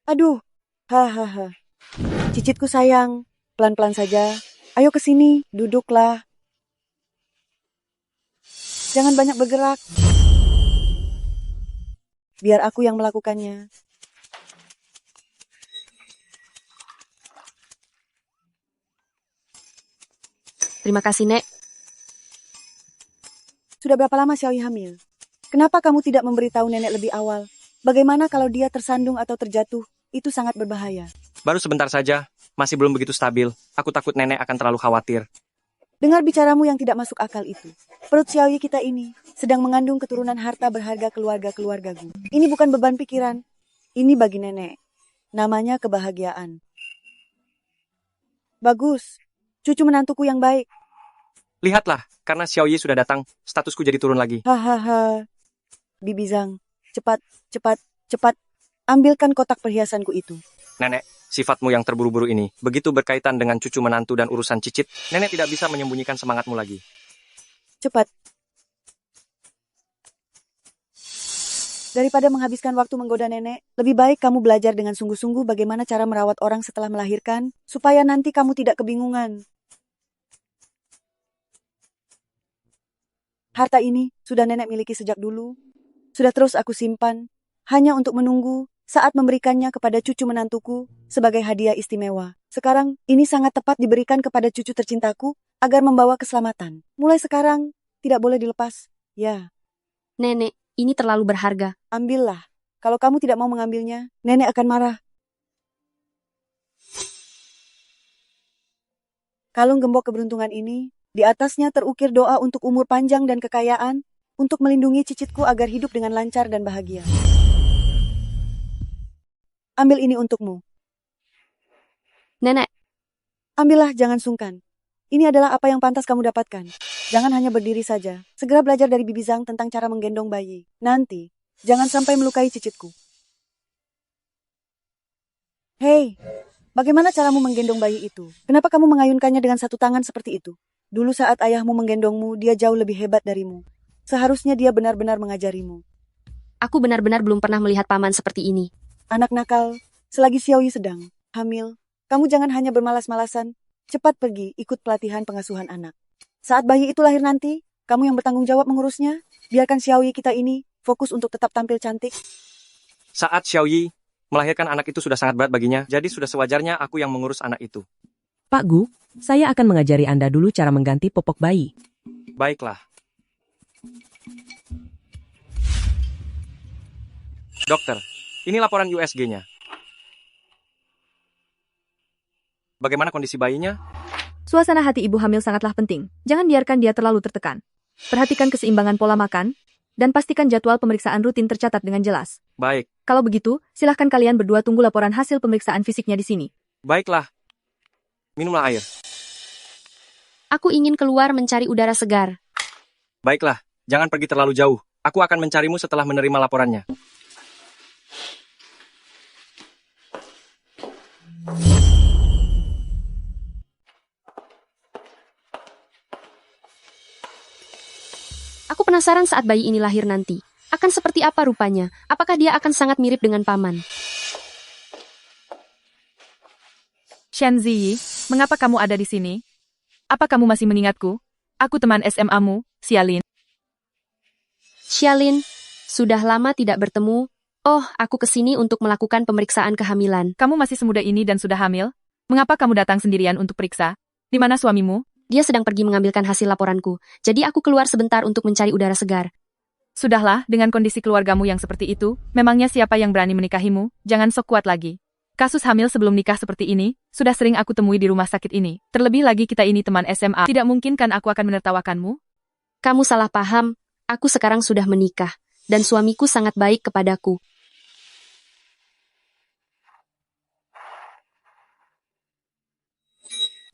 Aduh, hahaha. Cicitku sayang, pelan-pelan saja. Ayo ke sini, duduklah. Jangan banyak bergerak. Biar aku yang melakukannya. Terima kasih, Nek. Sudah berapa lama Xiaoyi hamil? Kenapa kamu tidak memberitahu nenek lebih awal? Bagaimana kalau dia tersandung atau terjatuh? Itu sangat berbahaya. Baru sebentar saja, masih belum begitu stabil. Aku takut nenek akan terlalu khawatir. Dengar bicaramu yang tidak masuk akal itu. Perut Xiaoyi kita ini sedang mengandung keturunan harta berharga keluarga-keluargaku. Ini bukan beban pikiran. Ini bagi nenek. Namanya kebahagiaan. Bagus. Cucu menantuku yang baik. Lihatlah, karena Xiaoyi sudah datang, statusku jadi turun lagi. Hahaha. Bibi Zhang, cepat, cepat, cepat. Ambilkan kotak perhiasanku itu. Nenek, sifatmu yang terburu-buru ini begitu berkaitan dengan cucu menantu dan urusan cicit, nenek tidak bisa menyembunyikan semangatmu lagi. Cepat. Daripada menghabiskan waktu menggoda nenek, lebih baik kamu belajar dengan sungguh-sungguh bagaimana cara merawat orang setelah melahirkan, supaya nanti kamu tidak kebingungan. Harta ini sudah nenek miliki sejak dulu, sudah terus aku simpan, hanya untuk menunggu saat memberikannya kepada cucu menantuku sebagai hadiah istimewa. Sekarang, ini sangat tepat diberikan kepada cucu tercintaku agar membawa keselamatan. Mulai sekarang, tidak boleh dilepas. Ya. Nenek, ini terlalu berharga. Ambillah. Kalau kamu tidak mau mengambilnya, nenek akan marah. Kalung gembok keberuntungan ini, di atasnya terukir doa untuk umur panjang dan kekayaan, untuk melindungi cicitku agar hidup dengan lancar dan bahagia. Ambil ini untukmu. Nenek. Ambillah, jangan sungkan. Ini adalah apa yang pantas kamu dapatkan. Jangan hanya berdiri saja. Segera belajar dari Bibi Zhang tentang cara menggendong bayi. Nanti, jangan sampai melukai cicitku. Hei, bagaimana caramu menggendong bayi itu? Kenapa kamu mengayunkannya dengan satu tangan seperti itu? Dulu saat ayahmu menggendongmu, dia jauh lebih hebat darimu. Seharusnya dia benar-benar mengajarimu. Aku benar-benar belum pernah melihat paman seperti ini. Anak nakal, selagi Xiaoyi sedang hamil, kamu jangan hanya bermalas-malasan, cepat pergi ikut pelatihan pengasuhan anak. Saat bayi itu lahir nanti, kamu yang bertanggung jawab mengurusnya, biarkan Xiaoyi kita ini fokus untuk tetap tampil cantik. Saat Xiaoyi melahirkan anak itu sudah sangat berat baginya, jadi sudah sewajarnya aku yang mengurus anak itu. Pak Gu, saya akan mengajari Anda dulu cara mengganti popok bayi. Baiklah. Dokter, ini laporan USG-nya. Bagaimana kondisi bayinya? Suasana hati ibu hamil sangatlah penting. Jangan biarkan dia terlalu tertekan. Perhatikan keseimbangan pola makan, dan pastikan jadwal pemeriksaan rutin tercatat dengan jelas. Baik. Kalau begitu, silahkan kalian berdua tunggu laporan hasil pemeriksaan fisiknya di sini. Baiklah. Minumlah air. Aku ingin keluar mencari udara segar. Baiklah, jangan pergi terlalu jauh. Aku akan mencarimu setelah menerima laporannya. Aku penasaran saat bayi ini lahir nanti. Akan seperti apa rupanya? Apakah dia akan sangat mirip dengan paman? Shen Ziyi, mengapa kamu ada di sini? Apa kamu masih mengingatku? Aku teman SMA-mu, Xialin. Xialin, sudah lama tidak bertemu. Oh, aku kesini untuk melakukan pemeriksaan kehamilan. Kamu masih semuda ini dan sudah hamil? Mengapa kamu datang sendirian untuk periksa? Di mana suamimu? Dia sedang pergi mengambilkan hasil laporanku, jadi aku keluar sebentar untuk mencari udara segar. Sudahlah, dengan kondisi keluargamu yang seperti itu, memangnya siapa yang berani menikahimu? Jangan sok kuat lagi. Kasus hamil sebelum nikah seperti ini, sudah sering aku temui di rumah sakit ini. Terlebih lagi kita ini teman SMA. Tidak mungkin kan aku akan menertawakanmu? Kamu salah paham, aku sekarang sudah menikah, dan suamiku sangat baik kepadaku.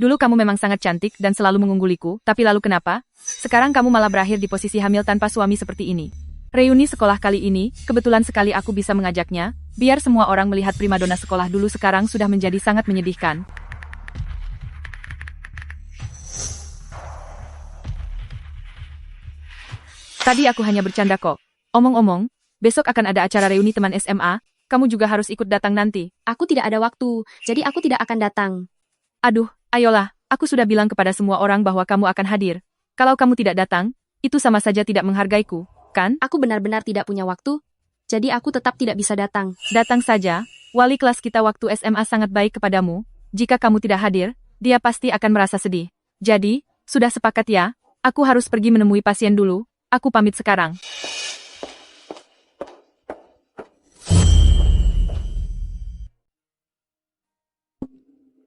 Dulu kamu memang sangat cantik dan selalu mengungguliku, tapi lalu kenapa? Sekarang kamu malah berakhir di posisi hamil tanpa suami seperti ini. Reuni sekolah kali ini, kebetulan sekali aku bisa mengajaknya, biar semua orang melihat primadona sekolah dulu sekarang sudah menjadi sangat menyedihkan. Tadi aku hanya bercanda kok. Omong-omong, besok akan ada acara reuni teman SMA, kamu juga harus ikut datang nanti. Aku tidak ada waktu, jadi aku tidak akan datang. Aduh, ayolah, aku sudah bilang kepada semua orang bahwa kamu akan hadir. Kalau kamu tidak datang, itu sama saja tidak menghargaiku, kan? Aku benar-benar tidak punya waktu, jadi aku tetap tidak bisa datang. Datang saja, wali kelas kita waktu SMA sangat baik kepadamu. Jika kamu tidak hadir, dia pasti akan merasa sedih. Jadi, sudah sepakat ya? Aku harus pergi menemui pasien dulu, aku pamit sekarang.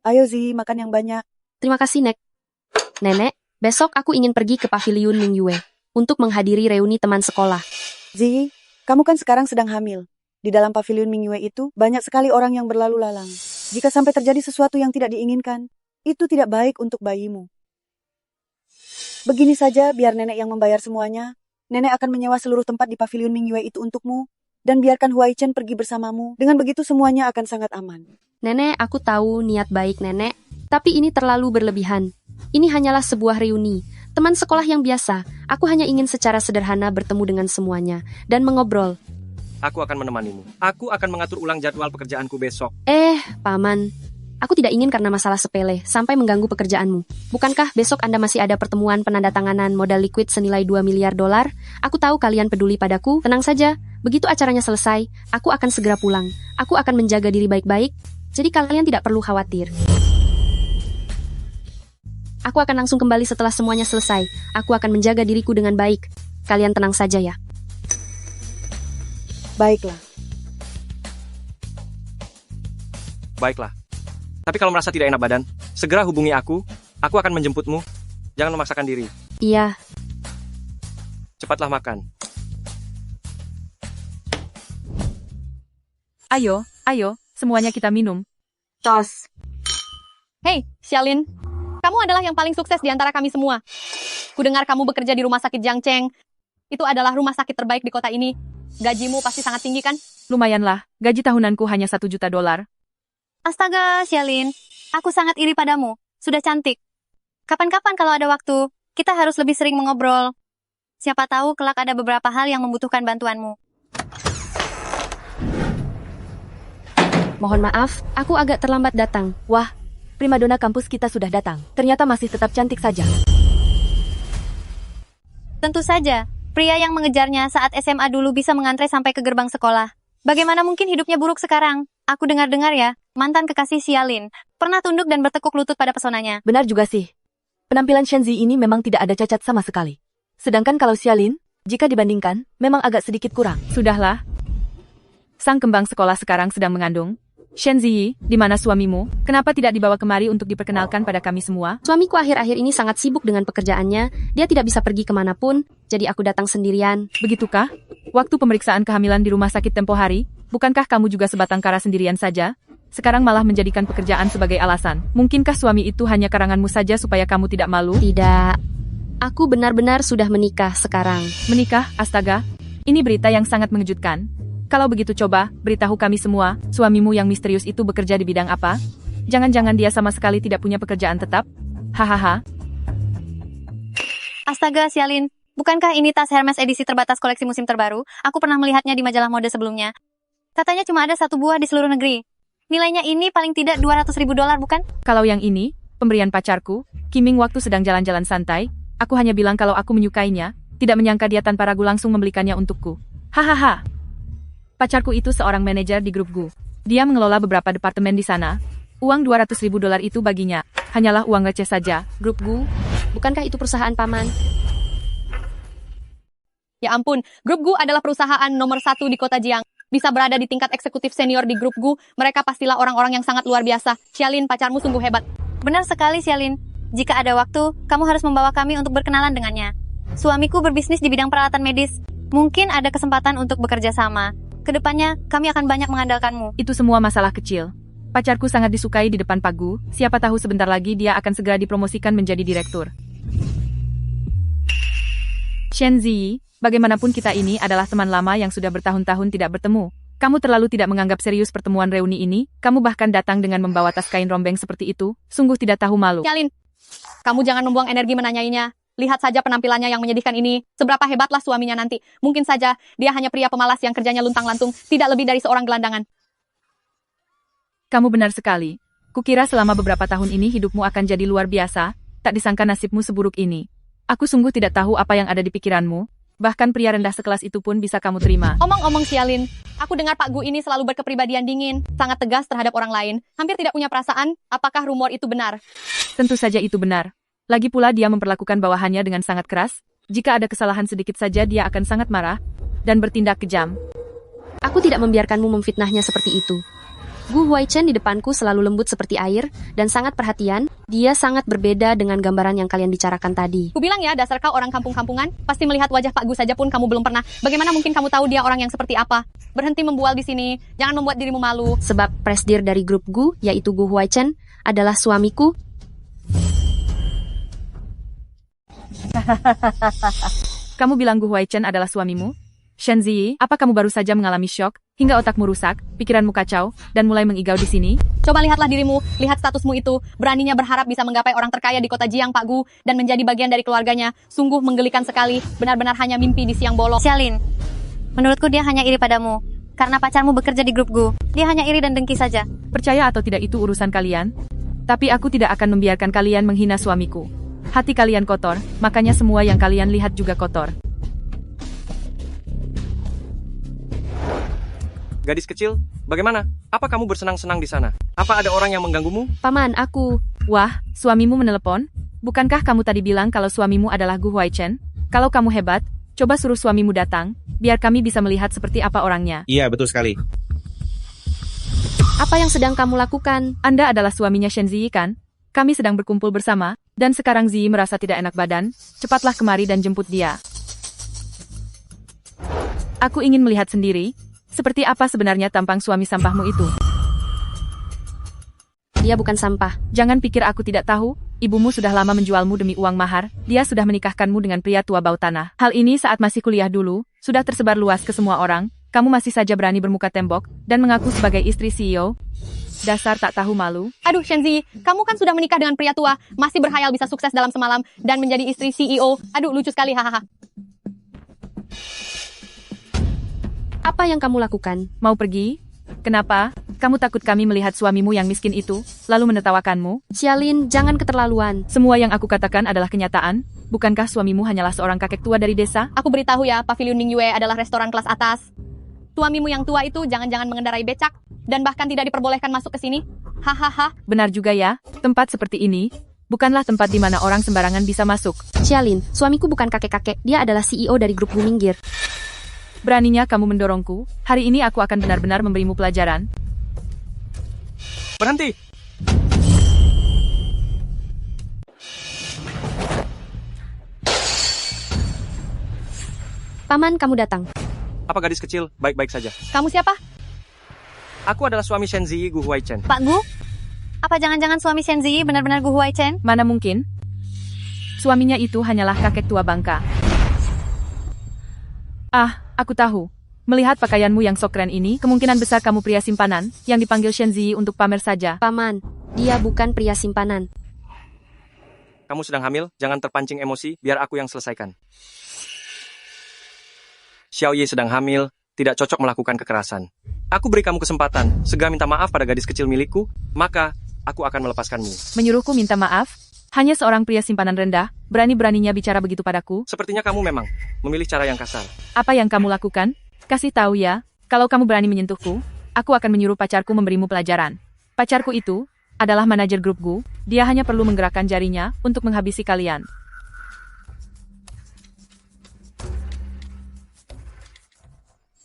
Ayo Zi, makan yang banyak. Terima kasih, Nek. Nenek, besok aku ingin pergi ke Paviliun Mingyue untuk menghadiri reuni teman sekolah. Zi, kamu kan sekarang sedang hamil. Di dalam Paviliun Mingyue itu, banyak sekali orang yang berlalu lalang. Jika sampai terjadi sesuatu yang tidak diinginkan, itu tidak baik untuk bayimu. Begini saja, biar nenek yang membayar semuanya. Nenek akan menyewa seluruh tempat di Paviliun Mingyue itu untukmu, dan biarkan Huai Chen pergi bersamamu. Dengan begitu semuanya akan sangat aman. Nenek, aku tahu niat baik nenek, tapi ini terlalu berlebihan. Ini hanyalah sebuah reuni, teman sekolah yang biasa. Aku hanya ingin secara sederhana bertemu dengan semuanya, dan mengobrol. Aku akan menemanimu. Aku akan mengatur ulang jadwal pekerjaanku besok. Paman. Aku tidak ingin karena masalah sepele, sampai mengganggu pekerjaanmu. Bukankah besok Anda masih ada pertemuan penandatanganan modal liquid senilai $2 miliar? Aku tahu kalian peduli padaku, tenang saja. Begitu acaranya selesai, aku akan segera pulang. Aku akan menjaga diri baik-baik, jadi kalian tidak perlu khawatir. Aku akan langsung kembali setelah semuanya selesai. Aku akan menjaga diriku dengan baik. Kalian tenang saja ya. Baiklah. Baiklah. Tapi kalau merasa tidak enak badan, segera hubungi aku. Aku akan menjemputmu. Jangan memaksakan diri. Iya. Cepatlah makan. Ayo, semuanya kita minum. Tos. Hei, Xialin. Kamu adalah yang paling sukses di antara kami semua. Kudengar kamu bekerja di rumah sakit Jiangcheng. Itu adalah rumah sakit terbaik di kota ini. Gajimu pasti sangat tinggi, kan? Lumayanlah, gaji tahunanku hanya $1 juta. Astaga, Xialin. Aku sangat iri padamu. Sudah cantik. Kapan-kapan kalau ada waktu, kita harus lebih sering mengobrol. Siapa tahu kelak ada beberapa hal yang membutuhkan bantuanmu. Mohon maaf, aku agak terlambat datang. Wah, primadona kampus kita sudah datang. Ternyata masih tetap cantik saja. Tentu saja, pria yang mengejarnya saat SMA dulu bisa mengantre sampai ke gerbang sekolah. Bagaimana mungkin hidupnya buruk sekarang? Aku dengar-dengar ya, mantan kekasih Xialin pernah tunduk dan bertekuk lutut pada pesonanya. Benar juga sih. Penampilan Shenzi ini memang tidak ada cacat sama sekali. Sedangkan kalau Xialin, jika dibandingkan, memang agak sedikit kurang. Sudahlah. Sang kembang sekolah sekarang sedang mengandung. Shenzi, di mana suamimu? Kenapa tidak dibawa kemari untuk diperkenalkan pada kami semua? Suamiku akhir-akhir ini sangat sibuk dengan pekerjaannya. Dia tidak bisa pergi kemanapun, jadi aku datang sendirian. Begitukah? Waktu pemeriksaan kehamilan di rumah sakit tempo hari, bukankah kamu juga sebatang kara sendirian saja? Sekarang malah menjadikan pekerjaan sebagai alasan. Mungkinkah suami itu hanya karanganmu saja supaya kamu tidak malu? Tidak. Aku benar-benar sudah menikah sekarang. Menikah? Astaga. Ini berita yang sangat mengejutkan. Kalau begitu coba, beritahu kami semua, suamimu yang misterius itu bekerja di bidang apa? Jangan-jangan dia sama sekali tidak punya pekerjaan tetap? Hahaha. Astaga, Sialin. Bukankah ini tas Hermes edisi terbatas koleksi musim terbaru? Aku pernah melihatnya di majalah mode sebelumnya. Katanya cuma ada 1 buah di seluruh negeri. Nilainya ini paling tidak 200.000 dolar, bukan? Kalau yang ini, pemberian pacarku, Kiming waktu sedang jalan-jalan santai, aku hanya bilang kalau aku menyukainya, tidak menyangka dia tanpa ragu langsung membelikannya untukku. Hahaha. Pacarku itu seorang manajer di grup Gu. Dia mengelola beberapa departemen di sana. Uang 200.000 dolar itu baginya hanyalah uang receh saja. Grup Gu, bukankah itu perusahaan paman? Ya ampun, Grup Gu adalah perusahaan nomor 1 di kota Jiang. Bisa berada di tingkat eksekutif senior di Grup Gu, mereka pastilah orang-orang yang sangat luar biasa. Xialin, pacarmu sungguh hebat. Benar sekali, Xialin. Jika ada waktu, kamu harus membawa kami untuk berkenalan dengannya. Suamiku berbisnis di bidang peralatan medis. Mungkin ada kesempatan untuk bekerja sama. Kedepannya, kami akan banyak mengandalkanmu. Itu semua masalah kecil. Pacarku sangat disukai di depan Pak Gu, siapa tahu sebentar lagi dia akan segera dipromosikan menjadi direktur. Shen Ziyi, bagaimanapun kita ini adalah teman lama yang sudah bertahun-tahun tidak bertemu. Kamu terlalu tidak menganggap serius pertemuan reuni ini, kamu bahkan datang dengan membawa tas kain rombeng seperti itu, sungguh tidak tahu malu. Xialin, kamu jangan membuang energi menanyainya. Lihat saja penampilannya yang menyedihkan ini. Seberapa hebatlah suaminya nanti. Mungkin saja dia hanya pria pemalas yang kerjanya luntang-lantung, tidak lebih dari seorang gelandangan. Kamu benar sekali. Kukira selama beberapa tahun ini hidupmu akan jadi luar biasa, tak disangka nasibmu seburuk ini. Aku sungguh tidak tahu apa yang ada di pikiranmu. Bahkan pria rendah sekelas itu pun bisa kamu terima. Omong-omong Xialin, aku dengar Pak Gu ini selalu berkepribadian dingin, sangat tegas terhadap orang lain, hampir tidak punya perasaan. Apakah rumor itu benar? Tentu saja itu benar. Lagi pula dia memperlakukan bawahannya dengan sangat keras. Jika ada kesalahan sedikit saja dia akan sangat marah dan bertindak kejam. Aku tidak membiarkanmu memfitnahnya seperti itu. Gu Huaichen di depanku selalu lembut seperti air dan sangat perhatian. Dia sangat berbeda dengan gambaran yang kalian bicarakan tadi. Ku bilang ya, dasar kau orang kampung-kampungan, pasti melihat wajah Pak Gu saja pun kamu belum pernah. Bagaimana mungkin kamu tahu dia orang yang seperti apa? Berhenti membual di sini, jangan membuat dirimu malu. Sebab presdir dari grup Gu, yaitu Gu Huaichen, adalah suamiku. Kamu bilang Gu Huaichen adalah suamimu? Shen Ziyi, apa kamu baru saja mengalami syok, hingga otakmu rusak, pikiranmu kacau, dan mulai mengigau di sini? Coba lihatlah dirimu, lihat statusmu itu, beraninya berharap bisa menggapai orang terkaya di kota Jiang, Pak Gu, dan menjadi bagian dari keluarganya. Sungguh menggelikan sekali, benar-benar hanya mimpi di siang bolong. Xialin, menurutku dia hanya iri padamu, karena pacarmu bekerja di grup Gu. Dia hanya iri dan dengki saja. Percaya atau tidak itu urusan kalian, tapi aku tidak akan membiarkan kalian menghina suamiku. Hati kalian kotor, makanya semua yang kalian lihat juga kotor. Gadis kecil, bagaimana? Apa kamu bersenang-senang di sana? Apa ada orang yang mengganggumu? Paman, aku... Wah, suamimu menelepon? Bukankah kamu tadi bilang kalau suamimu adalah Gu Huaichen? Kalau kamu hebat, coba suruh suamimu datang, biar kami bisa melihat seperti apa orangnya. Iya, betul sekali. Apa yang sedang kamu lakukan? Anda adalah suaminya Shen Ziyi kan? Kami sedang berkumpul bersama, dan sekarang Ziyi merasa tidak enak badan. Cepatlah kemari dan jemput dia. Aku ingin melihat sendiri, seperti apa sebenarnya tampang suami sampahmu itu. Dia bukan sampah. Jangan pikir aku tidak tahu, ibumu sudah lama menjualmu demi uang mahar, dia sudah menikahkanmu dengan pria tua bau tanah. Hal ini saat masih kuliah dulu, sudah tersebar luas ke semua orang, kamu masih saja berani bermuka tembok, dan mengaku sebagai istri CEO. Dasar tak tahu malu. Aduh, Shen Ziyi, kamu kan sudah menikah dengan pria tua, masih berhayal bisa sukses dalam semalam, dan menjadi istri CEO. Aduh, lucu sekali, hahaha. Apa yang kamu lakukan? Mau pergi? Kenapa? Kamu takut kami melihat suamimu yang miskin itu, lalu menertawakanmu? Xialin, jangan keterlaluan. Semua yang aku katakan adalah kenyataan. Bukankah suamimu hanyalah seorang kakek tua dari desa? Aku beritahu ya, Pavilion Ningyue adalah restoran kelas atas. Suamimu yang tua itu jangan-jangan mengendarai becak, dan bahkan tidak diperbolehkan masuk ke sini. Hahaha. Benar juga ya, tempat seperti ini bukanlah tempat di mana orang sembarangan bisa masuk. Xialin, suamiku bukan kakek-kakek, dia adalah CEO dari grup Gu Minggir. Beraninya kamu mendorongku, hari ini aku akan benar-benar memberimu pelajaran. Berhenti! Paman, kamu datang. Apa gadis kecil, baik-baik saja. Kamu siapa? Aku adalah suami Shen Ziyi Gu Huaichen. Pak Gu? Apa jangan-jangan suami Shen Ziyi benar-benar Gu Huaichen? Mana mungkin? Suaminya itu hanyalah kakek tua bangka. Ah, aku tahu. Melihat pakaianmu yang sok keren ini, kemungkinan besar kamu pria simpanan, yang dipanggil Shen Ziyi untuk pamer saja. Paman, Dia bukan pria simpanan. Kamu sedang hamil, jangan terpancing emosi, biar aku yang selesaikan. Xiaoyi sedang hamil, tidak cocok melakukan kekerasan. Aku beri kamu kesempatan, segera minta maaf pada gadis kecil milikku, maka aku akan melepaskanmu. Menyuruhku minta maaf? Hanya seorang pria simpanan rendah, berani-beraninya bicara begitu padaku? Sepertinya kamu memang memilih cara yang kasar. Apa yang kamu lakukan? Kasih tahu ya, kalau kamu berani menyentuhku, aku akan menyuruh pacarku memberimu pelajaran. Pacarku itu adalah manajer grup Gu, dia hanya perlu menggerakkan jarinya untuk menghabisi kalian.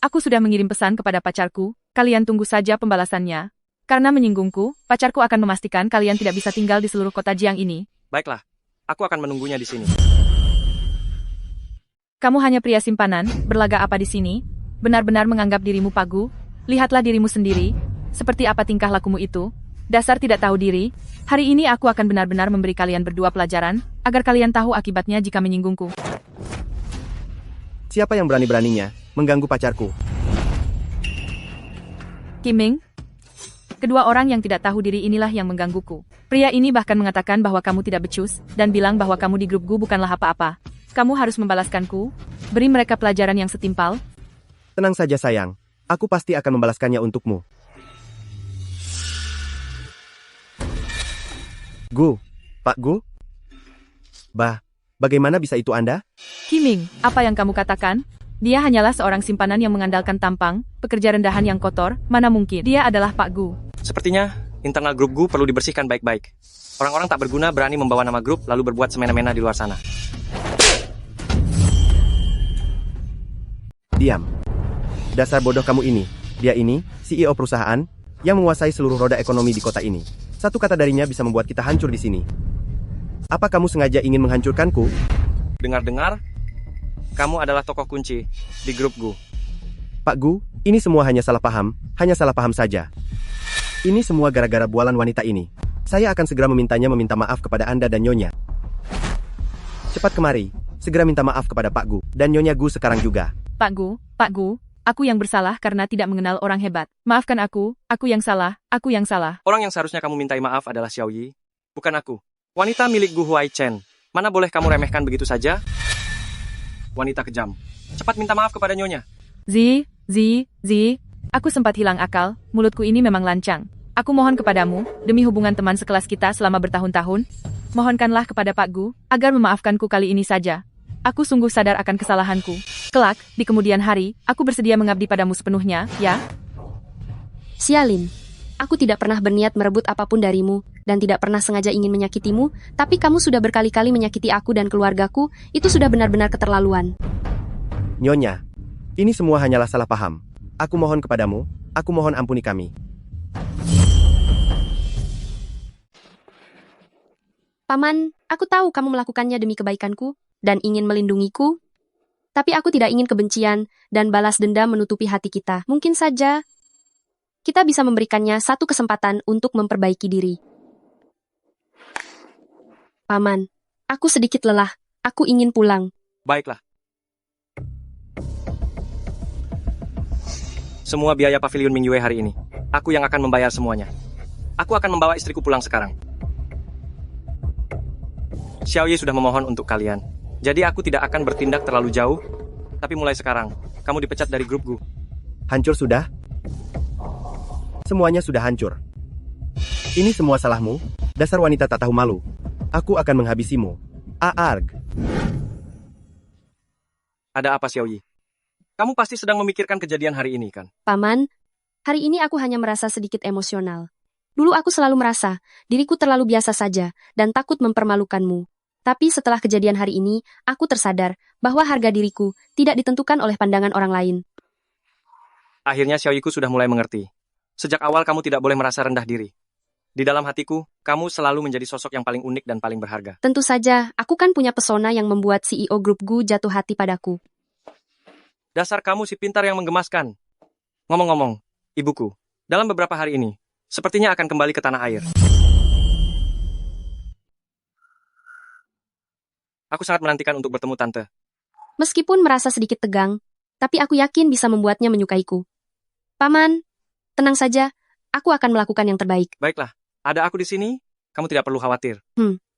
Aku sudah mengirim pesan kepada pacarku, kalian tunggu saja pembalasannya. Karena menyinggungku, pacarku akan memastikan kalian tidak bisa tinggal di seluruh kota Jiang ini. Baiklah, aku akan menunggunya di sini. Kamu hanya pria simpanan, berlaga apa di sini? Benar-benar menganggap dirimu pagu? Lihatlah dirimu sendiri. Seperti apa tingkah lakumu itu? Dasar tidak tahu diri. Hari ini aku akan benar-benar memberi kalian berdua pelajaran, agar kalian tahu akibatnya jika menyinggungku. Siapa yang berani-beraninya mengganggu pacarku? Kiming, kedua orang yang tidak tahu diri inilah yang menggangguku. Pria ini bahkan mengatakan bahwa kamu tidak becus, dan bilang bahwa kamu di grup Gu bukanlah apa-apa. Kamu harus membalaskanku, beri mereka pelajaran yang setimpal. Tenang saja sayang, aku pasti akan membalaskannya untukmu. Gu, Pak Gu? Bagaimana bisa itu Anda? Kiming, apa yang kamu katakan? Dia hanyalah seorang simpanan yang mengandalkan tampang, pekerja rendahan yang kotor, mana mungkin. Dia adalah Pak Gu. Sepertinya, internal grup Gu perlu dibersihkan baik-baik. Orang-orang tak berguna berani membawa nama grup lalu berbuat semena-mena di luar sana. Diam. Dasar bodoh kamu ini. Dia ini, CEO perusahaan, yang menguasai seluruh roda ekonomi di kota ini. Satu kata darinya bisa membuat kita hancur di sini. Apa kamu sengaja ingin menghancurkanku? Dengar-dengar, kamu adalah tokoh kunci di grup Gu. Pak Gu, ini semua hanya salah paham saja. Ini semua gara-gara bualan wanita ini. Saya akan segera memintanya meminta maaf kepada Anda dan Nyonya. Cepat kemari, segera minta maaf kepada Pak Gu, dan Nyonya Gu sekarang juga. Pak Gu, aku yang bersalah karena tidak mengenal orang hebat. Maafkan aku yang salah. Orang yang seharusnya kamu mintai maaf adalah Xiaoyi, bukan aku. Wanita milik Gu Huaichen, mana boleh kamu remehkan begitu saja? Wanita kejam, cepat minta maaf kepada Nyonya. Zi, aku sempat hilang akal, mulutku ini memang lancang. Aku mohon kepadamu, demi hubungan teman sekelas kita selama bertahun-tahun, mohonkanlah kepada Pak Gu, agar memaafkanku kali ini saja. Aku sungguh sadar akan kesalahanku. Kelak, di kemudian hari, aku bersedia mengabdi padamu sepenuhnya, ya? Xialin, aku tidak pernah berniat merebut apapun darimu, dan tidak pernah sengaja ingin menyakitimu, tapi kamu sudah berkali-kali menyakiti aku dan keluargaku, itu sudah benar-benar keterlaluan. Nyonya, ini semua hanyalah salah paham. Aku mohon kepadamu, aku mohon ampuni kami. Paman, aku tahu kamu melakukannya demi kebaikanku, dan ingin melindungiku. Tapi aku tidak ingin kebencian, dan balas dendam menutupi hati kita. Mungkin saja, kita bisa memberikannya satu kesempatan untuk memperbaiki diri. Paman, aku sedikit lelah. Aku ingin pulang. Baiklah. Semua biaya pavilion Mingyue hari ini, aku yang akan membayar semuanya. Aku akan membawa istriku pulang sekarang. Xiaoyi sudah memohon untuk kalian. Jadi aku tidak akan bertindak terlalu jauh. Tapi mulai sekarang, kamu dipecat dari grup Gu. Hancur sudah? Semuanya sudah hancur. Ini semua salahmu, dasar wanita tak tahu malu. Aku akan menghabisimu. Aarg. Ada apa, Xiaoyi? Kamu pasti sedang memikirkan kejadian hari ini, kan? Paman, hari ini aku hanya merasa sedikit emosional. Dulu aku selalu merasa diriku terlalu biasa saja dan takut mempermalukanmu. Tapi setelah kejadian hari ini, aku tersadar bahwa harga diriku tidak ditentukan oleh pandangan orang lain. Akhirnya Xiaoyiku sudah mulai mengerti. Sejak awal kamu tidak boleh merasa rendah diri. Di dalam hatiku, kamu selalu menjadi sosok yang paling unik dan paling berharga. Tentu saja, aku kan punya pesona yang membuat CEO grup Gu jatuh hati padaku. Dasar kamu si pintar yang menggemaskan. Ngomong-ngomong, ibuku, dalam beberapa hari ini, sepertinya akan kembali ke tanah air. Aku sangat menantikan untuk bertemu Tante. Meskipun merasa sedikit tegang, tapi aku yakin bisa membuatnya menyukaiku. Paman, tenang saja, aku akan melakukan yang terbaik. Baiklah, Ada aku di sini, kamu tidak perlu khawatir.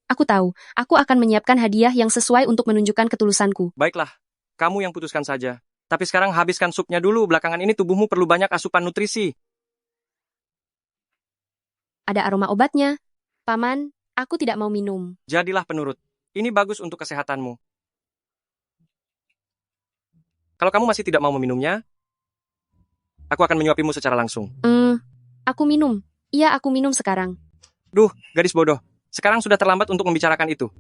Aku tahu, aku akan menyiapkan hadiah yang sesuai untuk menunjukkan ketulusanku. Baiklah, kamu yang putuskan saja. Tapi sekarang habiskan supnya dulu, belakangan ini tubuhmu perlu banyak asupan nutrisi. Ada aroma obatnya. Paman, aku tidak mau minum. Jadilah penurut. Ini bagus untuk kesehatanmu. Kalau kamu masih tidak mau meminumnya, aku akan menyuapimu secara langsung. Aku minum. Iya, aku minum sekarang. Duh, gadis bodoh. Sekarang sudah terlambat untuk membicarakan itu.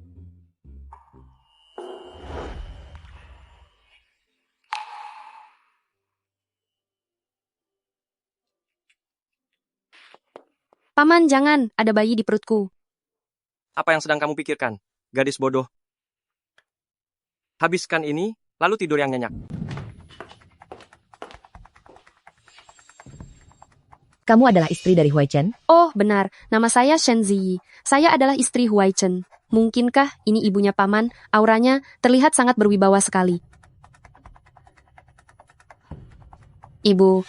Paman, jangan. Ada bayi di perutku. Apa yang sedang kamu pikirkan, gadis bodoh? Habiskan ini, lalu tidur yang nyenyak. Kamu adalah istri dari Huai Chen? Oh, benar. Nama saya Shen Ziyi. Saya adalah istri Huai Chen. Mungkinkah ini ibunya Paman? Auranya terlihat sangat berwibawa sekali. Ibu.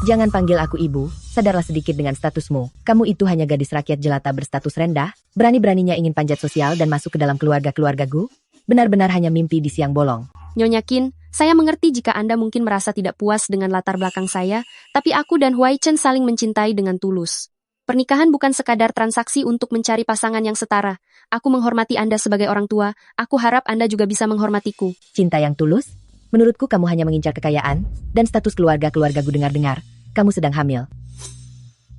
Jangan panggil aku ibu, sadarlah sedikit dengan statusmu. Kamu itu hanya gadis rakyat jelata berstatus rendah, berani-beraninya ingin panjat sosial dan masuk ke dalam keluarga-keluargaku? Benar-benar hanya mimpi di siang bolong. Nyonya Qin, saya mengerti jika Anda mungkin merasa tidak puas dengan latar belakang saya, tapi aku dan Huai Chen saling mencintai dengan tulus. Pernikahan bukan sekadar transaksi untuk mencari pasangan yang setara. Aku menghormati Anda sebagai orang tua, aku harap Anda juga bisa menghormatiku. Cinta yang tulus? Menurutku kamu hanya mengincar kekayaan dan status keluarga-keluargaku. Dengar-dengar, kamu sedang hamil.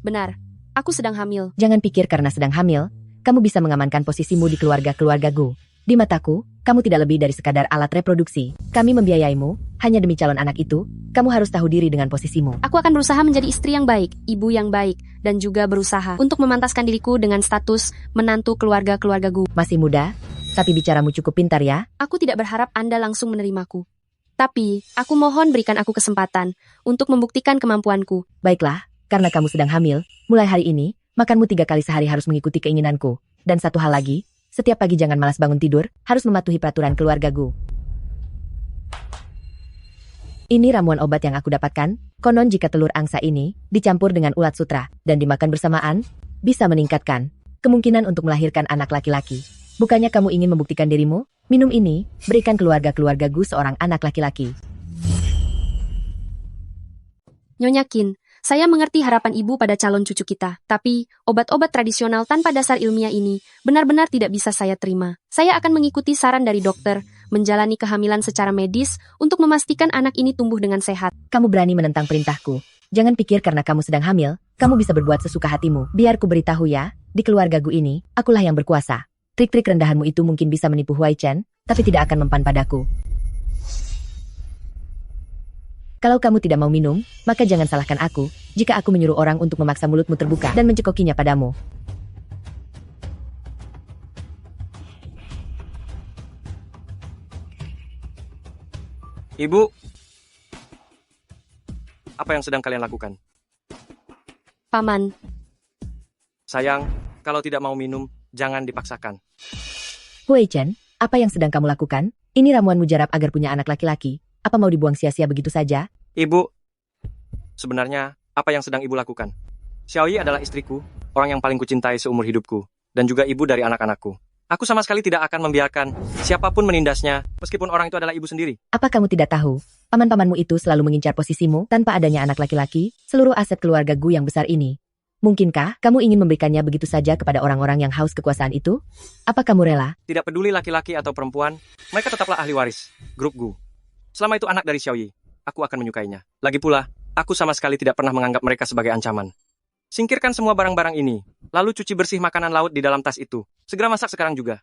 Benar, aku sedang hamil. Jangan pikir karena sedang hamil, kamu bisa mengamankan posisimu di keluarga-keluargaku. Di mataku, kamu tidak lebih dari sekadar alat reproduksi. Kami membiayaimu, hanya demi calon anak itu, kamu harus tahu diri dengan posisimu. Aku akan berusaha menjadi istri yang baik, ibu yang baik, dan juga berusaha untuk memantaskan diriku dengan status menantu keluarga-keluargaku. Masih muda, tapi bicaramu cukup pintar ya? Aku tidak berharap Anda langsung menerimaku. Tapi, aku mohon berikan aku kesempatan untuk membuktikan kemampuanku. Baiklah, karena kamu sedang hamil, mulai hari ini, makanmu 3 kali sehari harus mengikuti keinginanku. Dan satu hal lagi, setiap pagi jangan malas bangun tidur, harus mematuhi peraturan keluargaku. Ini ramuan obat yang aku dapatkan. Konon jika telur angsa ini dicampur dengan ulat sutra dan dimakan bersamaan, bisa meningkatkan kemungkinan untuk melahirkan anak laki-laki. Bukannya kamu ingin membuktikan dirimu? Minum ini, berikan keluarga-keluargaku seorang anak laki-laki. Nyonya Qin, saya mengerti harapan ibu pada calon cucu kita, tapi obat-obat tradisional tanpa dasar ilmiah ini benar-benar tidak bisa saya terima. Saya akan mengikuti saran dari dokter, menjalani kehamilan secara medis untuk memastikan anak ini tumbuh dengan sehat. Kamu berani menentang perintahku. Jangan pikir karena kamu sedang hamil, kamu bisa berbuat sesuka hatimu. Biar ku beritahu ya, di keluargaku ini, akulah yang berkuasa. Trik-trik rendahanmu itu mungkin bisa menipu Huai Chen, tapi tidak akan mempan padaku. Kalau kamu tidak mau minum, maka jangan salahkan aku, jika aku menyuruh orang untuk memaksa mulutmu terbuka dan mencekokinya padamu. Ibu, apa yang sedang kalian lakukan? Paman. Sayang, kalau tidak mau minum, jangan dipaksakan. Huai Chen, apa yang sedang kamu lakukan? Ini ramuan mujarab agar punya anak laki-laki. Apa mau dibuang sia-sia begitu saja? Ibu, sebenarnya apa yang sedang ibu lakukan? Xiaoyi adalah istriku, orang yang paling kucintai seumur hidupku, dan juga ibu dari anak-anakku. Aku sama sekali tidak akan membiarkan siapapun menindasnya, meskipun orang itu adalah ibu sendiri. Apa kamu tidak tahu? Paman-pamanmu itu selalu mengincar posisimu tanpa adanya anak laki-laki, seluruh aset keluargaku yang besar ini. Mungkinkah kamu ingin memberikannya begitu saja kepada orang-orang yang haus kekuasaan itu? Apa kamu rela? Tidak peduli laki-laki atau perempuan, mereka tetaplah ahli waris, grup Gu. Selama itu anak dari Xiaoyi, aku akan menyukainya. Lagi pula, aku sama sekali tidak pernah menganggap mereka sebagai ancaman. Singkirkan semua barang-barang ini, lalu cuci bersih makanan laut di dalam tas itu. Segera masak sekarang juga.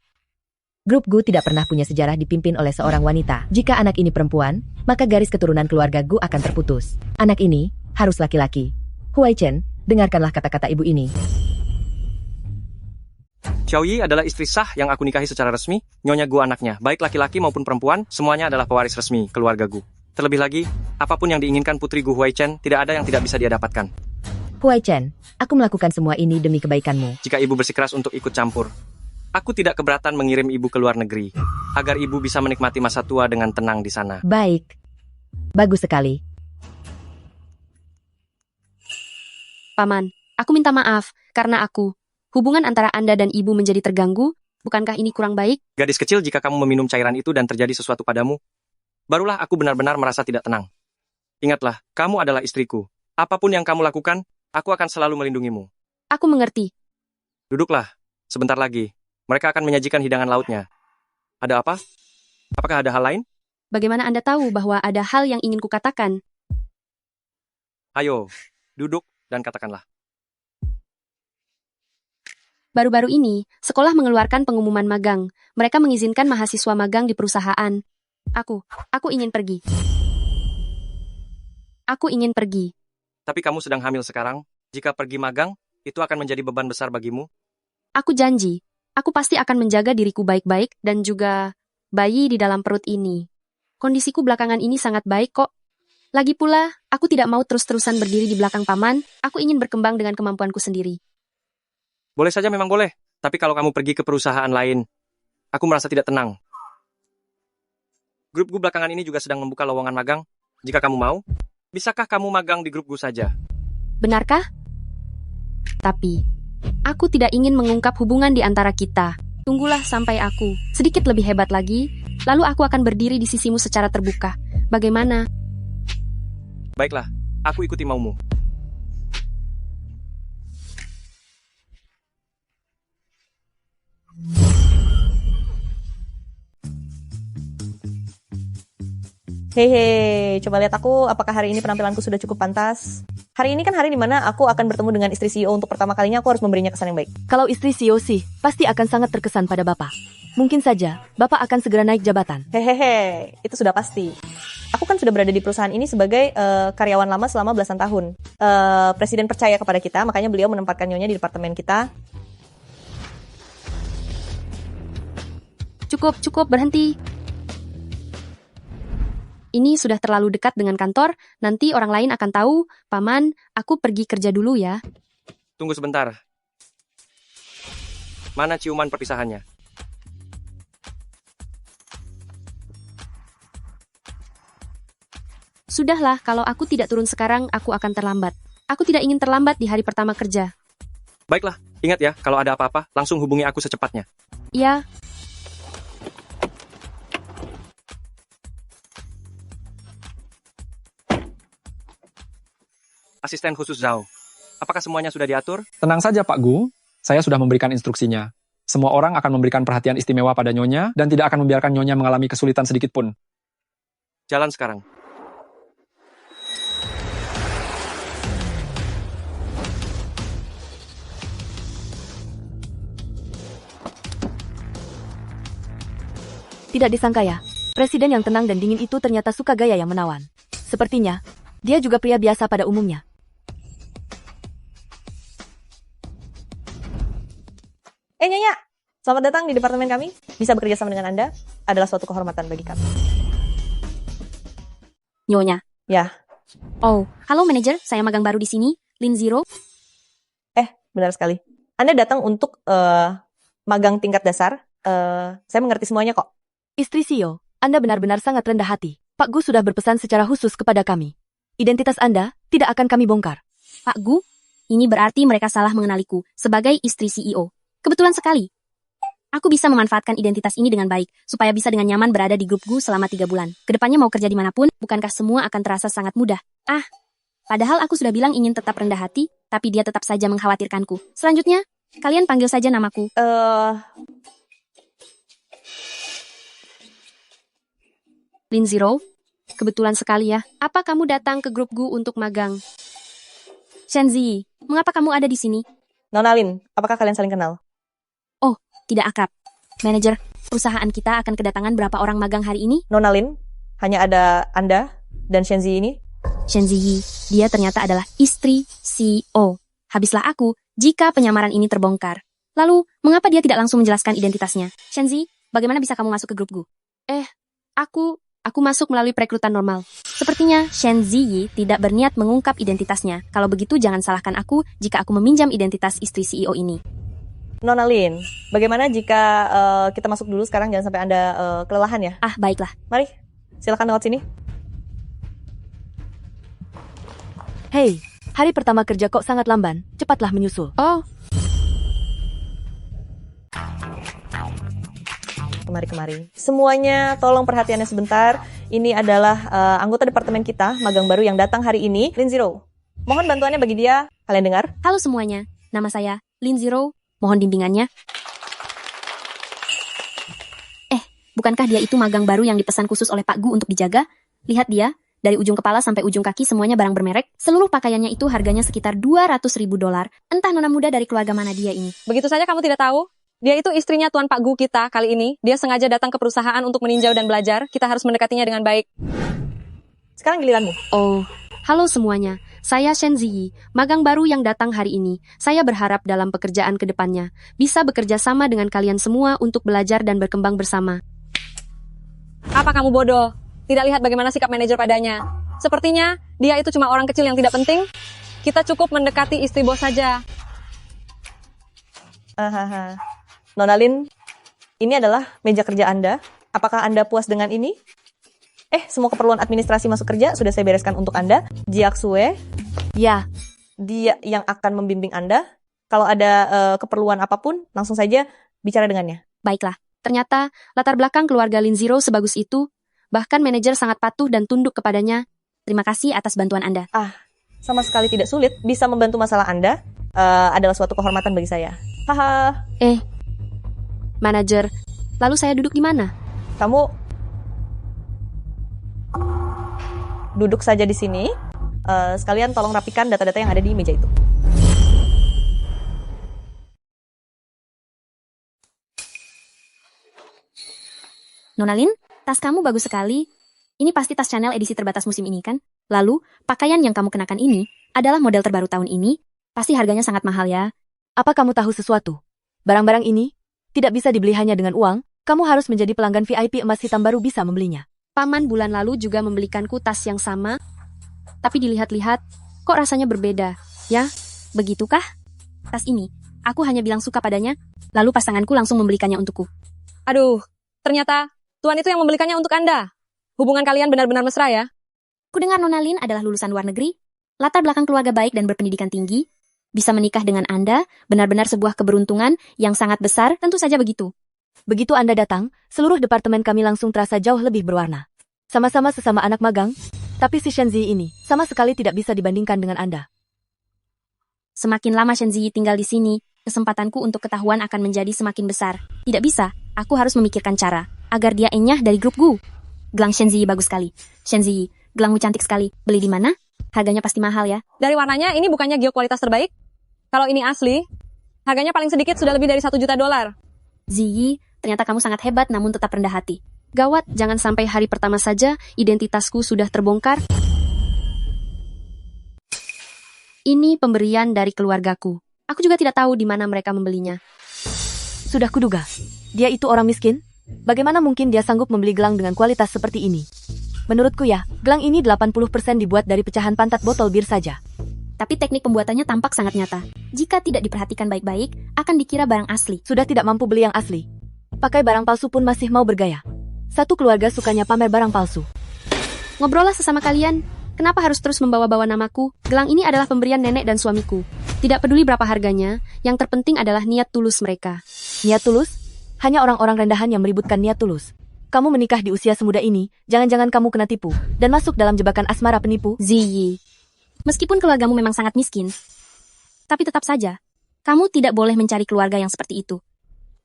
Grup Gu tidak pernah punya sejarah dipimpin oleh seorang wanita. Jika anak ini perempuan, maka garis keturunan keluarga Gu akan terputus. Anak ini harus laki-laki. Huai Chen, dengarkanlah kata-kata ibu ini. Xiaoyi adalah istri sah yang aku nikahi secara resmi, Nyonya Gu anaknya. Baik laki-laki maupun perempuan, semuanya adalah pewaris resmi keluarga Gu. Terlebih lagi, apapun yang diinginkan putri Gu Huai Chen, tidak ada yang tidak bisa dia dapatkan. Huai Chen, aku melakukan semua ini demi kebaikanmu. Jika ibu bersikeras untuk ikut campur, aku tidak keberatan mengirim ibu ke luar negeri, agar ibu bisa menikmati masa tua dengan tenang di sana. Baik. Bagus sekali. Paman, aku minta maaf karena hubungan antara Anda dan Ibu menjadi terganggu. Bukankah ini kurang baik? Gadis kecil, jika kamu meminum cairan itu dan terjadi sesuatu padamu, barulah aku benar-benar merasa tidak tenang. Ingatlah, kamu adalah istriku. Apapun yang kamu lakukan, aku akan selalu melindungimu. Aku mengerti. Duduklah, sebentar lagi. Mereka akan menyajikan hidangan lautnya. Ada apa? Apakah ada hal lain? Bagaimana Anda tahu bahwa ada hal yang ingin kukatakan? Ayo, duduk dan katakanlah. Baru-baru ini, sekolah mengeluarkan pengumuman magang. Mereka mengizinkan mahasiswa magang di perusahaan. Aku ingin pergi. Aku ingin pergi. Tapi kamu sedang hamil sekarang. Jika pergi magang, itu akan menjadi beban besar bagimu. Aku janji, aku pasti akan menjaga diriku baik-baik dan juga bayi di dalam perut ini. Kondisiku belakangan ini sangat baik kok. Lagi pula, aku tidak mau terus-terusan berdiri di belakang paman. Aku ingin berkembang dengan kemampuanku sendiri. Boleh saja, memang boleh. Tapi kalau kamu pergi ke perusahaan lain, aku merasa tidak tenang. Grup Gu belakangan ini juga sedang membuka lowongan magang. Jika kamu mau, bisakah kamu magang di grup Gu saja? Benarkah? Tapi, aku tidak ingin mengungkap hubungan di antara kita. Tunggulah sampai aku sedikit lebih hebat lagi, lalu aku akan berdiri di sisimu secara terbuka. Bagaimana? Baiklah, aku ikuti maumu. Hehe, coba lihat aku, apakah hari ini penampilanku sudah cukup pantas? Hari ini kan hari dimana aku akan bertemu dengan istri CEO untuk pertama kalinya, aku harus memberinya kesan yang baik. Kalau istri CEO sih, pasti akan sangat terkesan pada Bapak. Mungkin saja, Bapak akan segera naik jabatan. Hehehe, itu sudah pasti. Aku kan sudah berada di perusahaan ini sebagai karyawan lama selama belasan tahun. Presiden percaya kepada kita, makanya beliau menempatkan Nyonya di departemen kita. Cukup, berhenti. Ini sudah terlalu dekat dengan kantor, nanti orang lain akan tahu. Paman, aku pergi kerja dulu ya. Tunggu sebentar. Mana ciuman perpisahannya? Sudahlah, kalau aku tidak turun sekarang, aku akan terlambat. Aku tidak ingin terlambat di hari pertama kerja. Baiklah, ingat ya, kalau ada apa-apa, langsung hubungi aku secepatnya. Ya. Asisten khusus Zhao, apakah semuanya sudah diatur? Tenang saja Pak Gu, saya sudah memberikan instruksinya. Semua orang akan memberikan perhatian istimewa pada Nyonya dan tidak akan membiarkan Nyonya mengalami kesulitan sedikit pun. Jalan sekarang. Tidak disangka ya, presiden yang tenang dan dingin itu ternyata suka gaya yang menawan. Sepertinya, dia juga pria biasa pada umumnya. Nyonya, selamat datang di departemen kami. Bisa bekerja sama dengan Anda adalah suatu kehormatan bagi kami. Nyonya. Ya. Oh, halo manajer, saya magang baru di sini, Lin Zero. Benar sekali. Anda datang untuk magang tingkat dasar. Saya mengerti semuanya kok. Istri CEO, Anda benar-benar sangat rendah hati. Pak Gu sudah berpesan secara khusus kepada kami. Identitas Anda tidak akan kami bongkar. Pak Gu, ini berarti mereka salah mengenaliku sebagai istri CEO. Kebetulan sekali. Aku bisa memanfaatkan identitas ini dengan baik, supaya bisa dengan nyaman berada di grup Gu selama 3 bulan. Kedepannya mau kerja dimanapun, bukankah semua akan terasa sangat mudah? Padahal aku sudah bilang ingin tetap rendah hati, tapi dia tetap saja mengkhawatirkanku. Selanjutnya, kalian panggil saja namaku. Lin Zero, kebetulan sekali ya. Apa kamu datang ke grup Gu untuk magang? Shenzi, mengapa kamu ada di sini? Nona Lin, apakah kalian saling kenal? Oh, tidak akrab. Manajer, perusahaan kita akan kedatangan berapa orang magang hari ini? Nona Lin, hanya ada Anda dan Shenzi ini. Shenzi Yi, dia ternyata adalah istri CEO. Habislah aku jika penyamaran ini terbongkar. Lalu, mengapa dia tidak langsung menjelaskan identitasnya? Shenzi, bagaimana bisa kamu masuk ke grup Gu? Aku masuk melalui perekrutan normal. Sepertinya Shenzi Yi tidak berniat mengungkap identitasnya. Kalau begitu jangan salahkan aku jika aku meminjam identitas istri CEO ini. Nona Lin, bagaimana jika kita masuk dulu sekarang, jangan sampai Anda kelelahan ya? Baiklah. Mari, silakan lewat sini. Hei, Hari pertama kerja kok sangat lamban, cepatlah menyusul. Oh, Kemari-kemari. Semuanya tolong perhatiannya sebentar. Ini adalah anggota departemen kita, magang baru yang datang hari ini, Lin Zero. Mohon bantuannya bagi dia. Kalian dengar? halo semuanya. Nama saya Lin Zero. Mohon bimbingannya. Bukankah dia itu magang baru yang dipesan khusus oleh Pak Gu untuk dijaga? Lihat dia, dari ujung kepala sampai ujung kaki semuanya barang bermerek. Seluruh pakaiannya itu harganya sekitar $200.000. Entah nona muda dari keluarga mana dia ini. Begitu saja kamu tidak tahu? Dia itu istrinya Tuan Pak Gu kita kali ini. Dia sengaja datang ke perusahaan untuk meninjau dan belajar. Kita harus mendekatinya dengan baik. Sekarang giliranmu. Oh, halo semuanya. Saya Shen Ziyi, magang baru yang datang hari ini. Saya berharap dalam pekerjaan ke depannya bisa bekerja sama dengan kalian semua untuk belajar dan berkembang bersama. Apa kamu bodoh? Tidak lihat bagaimana sikap manajer padanya? Sepertinya dia itu cuma orang kecil yang tidak penting. Kita cukup mendekati istri bos saja. Nona Lin, ini adalah meja kerja Anda. Apakah Anda puas dengan ini? Semua keperluan administrasi masuk kerja sudah saya bereskan untuk Anda. Jiak Sue, Ya, dia yang akan membimbing Anda. Kalau ada keperluan apapun, langsung saja bicara dengannya. Baiklah, ternyata latar belakang keluarga Lin Zero sebagus itu. Bahkan manajer sangat patuh dan tunduk kepadanya. Terima kasih atas bantuan Anda. Sama sekali tidak sulit. Bisa membantu masalah Anda adalah suatu kehormatan bagi saya. Haha. Manajer, lalu saya duduk di mana? Kamu duduk saja di sini. Sekalian tolong rapikan data-data yang ada di meja itu. Nona Lin, tas kamu bagus sekali. Ini pasti tas Chanel edisi terbatas musim ini kan? Lalu, pakaian yang kamu kenakan ini adalah model terbaru tahun ini. Pasti harganya sangat mahal ya. Apa kamu tahu sesuatu? Barang-barang ini tidak bisa dibeli hanya dengan uang. Kamu harus menjadi pelanggan VIP emas hitam baru bisa membelinya. Paman bulan lalu juga membelikanku tas yang sama. Tapi dilihat-lihat, kok rasanya berbeda. Ya, begitukah? Tas ini, aku hanya bilang suka padanya, lalu pasanganku langsung membelikannya untukku. Aduh, ternyata Tuan itu yang membelikannya untuk Anda. Hubungan kalian benar-benar mesra ya? Kudengar Nona Lin adalah lulusan luar negeri, latar belakang keluarga baik dan berpendidikan tinggi. Bisa menikah dengan Anda, benar-benar sebuah keberuntungan yang sangat besar, tentu saja begitu. Begitu Anda datang, seluruh departemen kami langsung terasa jauh lebih berwarna. Sama-sama sesama anak magang, tapi si Shen Ziyi ini sama sekali tidak bisa dibandingkan dengan Anda. Semakin lama Shen Ziyi tinggal di sini, kesempatanku untuk ketahuan akan menjadi semakin besar. Tidak bisa, aku harus memikirkan cara agar dia enyah dari grup Gu. Gelang Shen Ziyi bagus sekali. Shen Ziyi, gelangmu cantik sekali. Beli di mana? Harganya pasti mahal ya. Dari warnanya, ini bukannya geok kualitas terbaik? Kalau ini asli, harganya paling sedikit sudah lebih dari $1 juta. Ziyi, ternyata kamu sangat hebat namun tetap rendah hati. Gawat, jangan sampai hari pertama saja identitasku sudah terbongkar. Ini pemberian dari keluargaku. Aku juga tidak tahu di mana mereka membelinya. Sudah kuduga, dia itu orang miskin. Bagaimana mungkin dia sanggup membeli gelang dengan kualitas seperti ini? Menurutku ya, gelang ini 80% dibuat dari pecahan pantat botol bir saja. Tapi teknik pembuatannya tampak sangat nyata. Jika tidak diperhatikan baik-baik, akan dikira barang asli. Sudah tidak mampu beli yang asli. Pakai barang palsu pun masih mau bergaya. Satu keluarga sukanya pamer barang palsu. Ngobrollah sesama kalian. Kenapa harus terus membawa-bawa namaku? Gelang ini adalah pemberian nenek dan suamiku. Tidak peduli berapa harganya, yang terpenting adalah niat tulus mereka. Niat tulus? Hanya orang-orang rendahan yang meributkan niat tulus. Kamu menikah di usia semuda ini, jangan-jangan kamu kena tipu, dan masuk dalam jebakan asmara penipu? Ziyi, meskipun keluargamu memang sangat miskin, tapi tetap saja, kamu tidak boleh mencari keluarga yang seperti itu.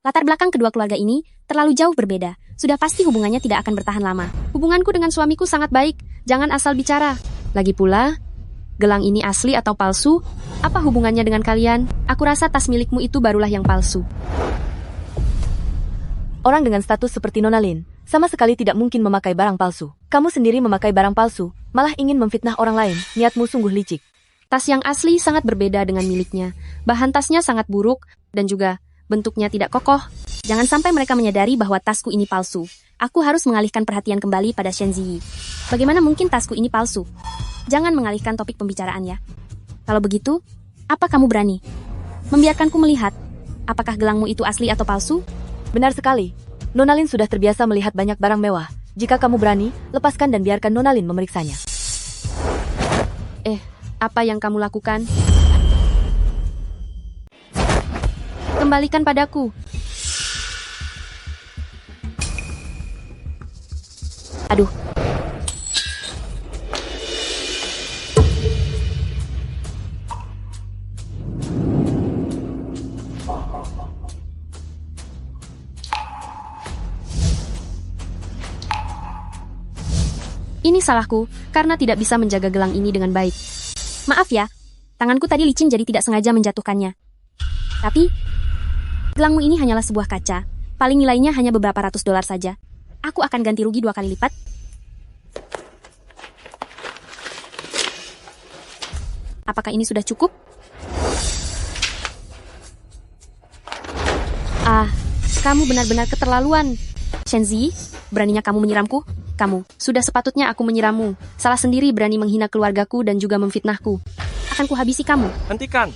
Latar belakang kedua keluarga ini terlalu jauh berbeda. Sudah pasti hubungannya tidak akan bertahan lama. Hubunganku dengan suamiku sangat baik, jangan asal bicara. Lagi pula, gelang ini asli atau palsu? Apa hubungannya dengan kalian? Aku rasa tas milikmu itu barulah yang palsu. Orang dengan status seperti Nona Lin, sama sekali tidak mungkin memakai barang palsu. Kamu sendiri memakai barang palsu, malah ingin memfitnah orang lain, niatmu sungguh licik. Tas yang asli sangat berbeda dengan miliknya. Bahan tasnya sangat buruk, dan juga bentuknya tidak kokoh. Jangan sampai mereka menyadari bahwa tasku ini palsu. Aku harus mengalihkan perhatian kembali pada Shen Ziyi. Bagaimana mungkin tasku ini palsu? Jangan mengalihkan topik pembicaraan ya. Kalau begitu, apa kamu berani membiarkanku melihat apakah gelangmu itu asli atau palsu? Benar sekali. Nona Lin sudah terbiasa melihat banyak barang mewah. Jika kamu berani, lepaskan dan biarkan Nona Lin memeriksanya. apa yang kamu lakukan? Kembalikan padaku. Aduh. Ini salahku, karena tidak bisa menjaga gelang ini dengan baik. Maaf ya, tanganku tadi licin jadi tidak sengaja menjatuhkannya. Tapi, gelangmu ini hanyalah sebuah kaca. Paling nilainya hanya beberapa ratus dolar saja. Aku akan ganti rugi 2 kali lipat. Apakah ini sudah cukup? Ah, kamu benar-benar keterlaluan. Shenzi, beraninya kamu menyiramku? Kamu, sudah sepatutnya aku menyiramu. Salah sendiri berani menghina keluargaku dan juga memfitnahku. Akan kuhabisi kamu. Hentikan!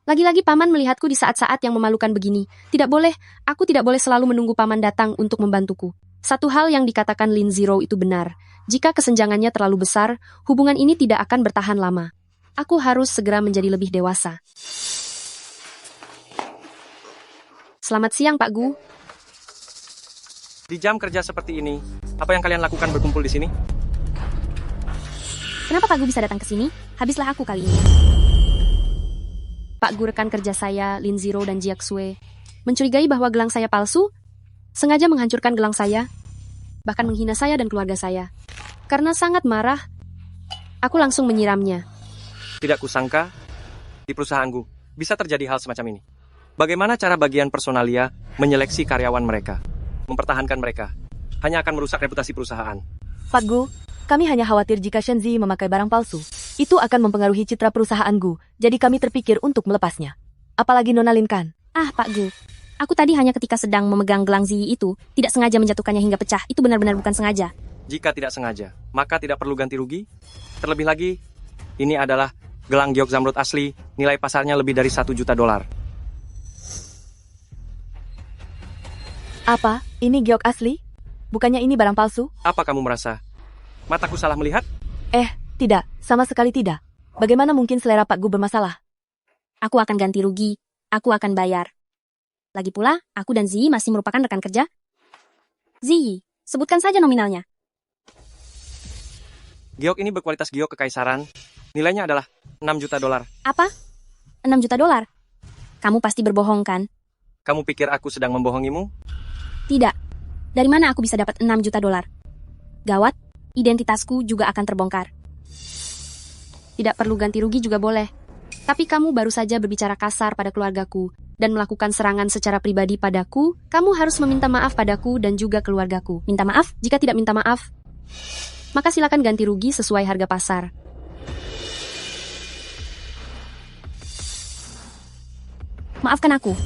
Lagi-lagi paman melihatku di saat-saat yang memalukan begini. Tidak boleh, aku tidak boleh selalu menunggu paman datang untuk membantuku. Satu hal yang dikatakan Lin Zero itu benar. Jika kesenjangannya terlalu besar, hubungan ini tidak akan bertahan lama. Aku harus segera menjadi lebih dewasa. Selamat siang, Pak Gu. Di jam kerja seperti ini, apa yang kalian lakukan berkumpul di sini? Kenapa Pak Gu bisa datang ke sini? Habislah aku kali ini. Pak Gu, rekan kerja saya, Lin Zero dan Jiaxue, mencurigai bahwa gelang saya palsu, sengaja menghancurkan gelang saya, bahkan menghina saya dan keluarga saya. Karena sangat marah, aku langsung menyiramnya. Tidak kusangka, di perusahaanku bisa terjadi hal semacam ini. Bagaimana cara bagian personalia menyeleksi karyawan mereka, mempertahankan mereka, hanya akan merusak reputasi perusahaan. Pak Gu, kami hanya khawatir jika Shenzi memakai barang palsu. Itu akan mempengaruhi citra perusahaan Gu, jadi kami terpikir untuk melepasnya. Apalagi Nona Lin kan? Ah, Pak Gu, aku tadi hanya ketika sedang memegang gelang Ziyi itu, tidak sengaja menjatuhkannya hingga pecah. Itu benar-benar bukan sengaja. Jika tidak sengaja, maka tidak perlu ganti rugi. Terlebih lagi, ini adalah gelang giok zamrud asli, nilai pasarnya lebih dari 1 juta dolar. Apa? Ini giok asli? Bukannya ini barang palsu? Apa kamu merasa? Mataku salah melihat? Tidak. Sama sekali tidak. Bagaimana mungkin selera Pak Gu bermasalah? Aku akan ganti rugi. Aku akan bayar. Lagi pula, aku dan Ziyi masih merupakan rekan kerja. Ziyi, sebutkan saja nominalnya. Giok ini berkualitas giok kekaisaran. Nilainya adalah 6 juta dolar. Apa? 6 juta dolar? Kamu pasti berbohong, kan? Kamu pikir aku sedang membohongimu? Tidak. Dari mana aku bisa dapat 6 juta dolar? Gawat, identitasku juga akan terbongkar. Tidak perlu ganti rugi juga boleh. Tapi kamu baru saja berbicara kasar pada keluargaku dan melakukan serangan secara pribadi padaku. Kamu harus meminta maaf padaku dan juga keluargaku. Minta maaf? Jika tidak minta maaf, maka silakan ganti rugi sesuai harga pasar. Maafkan aku.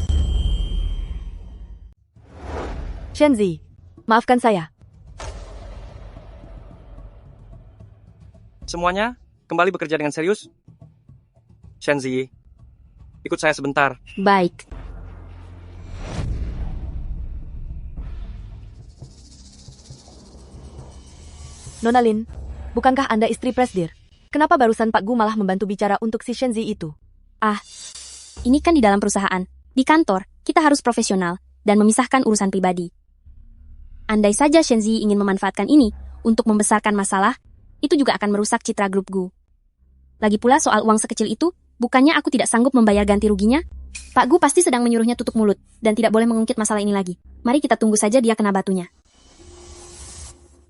Shenzi, maafkan saya. Semuanya kembali bekerja dengan serius. Shenzi, ikut saya sebentar. Baik. Nona Lin, bukankah Anda istri Presdir? Kenapa barusan Pak Gu malah membantu bicara untuk si Shenzi itu? Ah, ini kan di dalam perusahaan. Di kantor, kita harus profesional dan memisahkan urusan pribadi. Andai saja Shenzi ingin memanfaatkan ini untuk membesarkan masalah, itu juga akan merusak citra grup Gu. Lagi pula soal uang sekecil itu, bukannya aku tidak sanggup membayar ganti ruginya? Pak Gu pasti sedang menyuruhnya tutup mulut dan tidak boleh mengungkit masalah ini lagi. Mari kita tunggu saja dia kena batunya.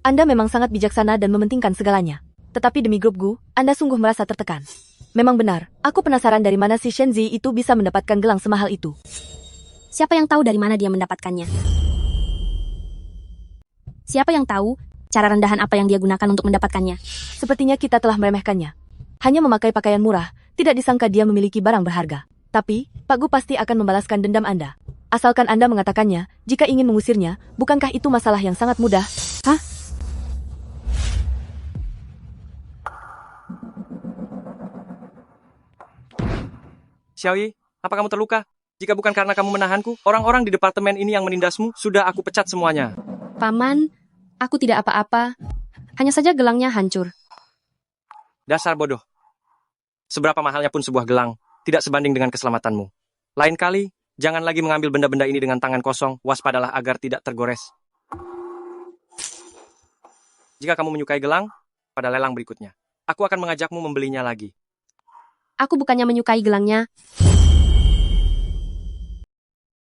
Anda memang sangat bijaksana dan mementingkan segalanya. Tetapi demi grup Gu, Anda sungguh merasa tertekan. Memang benar, aku penasaran dari mana si Shenzi itu bisa mendapatkan gelang semahal itu. Siapa yang tahu dari mana dia mendapatkannya? Siapa yang tahu cara rendahan apa yang dia gunakan untuk mendapatkannya? Sepertinya kita telah meremehkannya. Hanya memakai pakaian murah, tidak disangka dia memiliki barang berharga. Tapi, Pak Gu pasti akan membalaskan dendam Anda. Asalkan Anda mengatakannya, jika ingin mengusirnya, bukankah itu masalah yang sangat mudah? Hah? Xiaoyi, apa kamu terluka? Jika bukan karena kamu menahanku, orang-orang di departemen ini yang menindasmu, sudah aku pecat semuanya. Paman, aku tidak apa-apa. Hanya saja gelangnya hancur. Dasar bodoh. Seberapa mahalnya pun sebuah gelang, tidak sebanding dengan keselamatanmu. Lain kali, jangan lagi mengambil benda-benda ini dengan tangan kosong, waspadalah agar tidak tergores. Jika kamu menyukai gelang, pada lelang berikutnya, aku akan mengajakmu membelinya lagi. Aku bukannya menyukai gelangnya.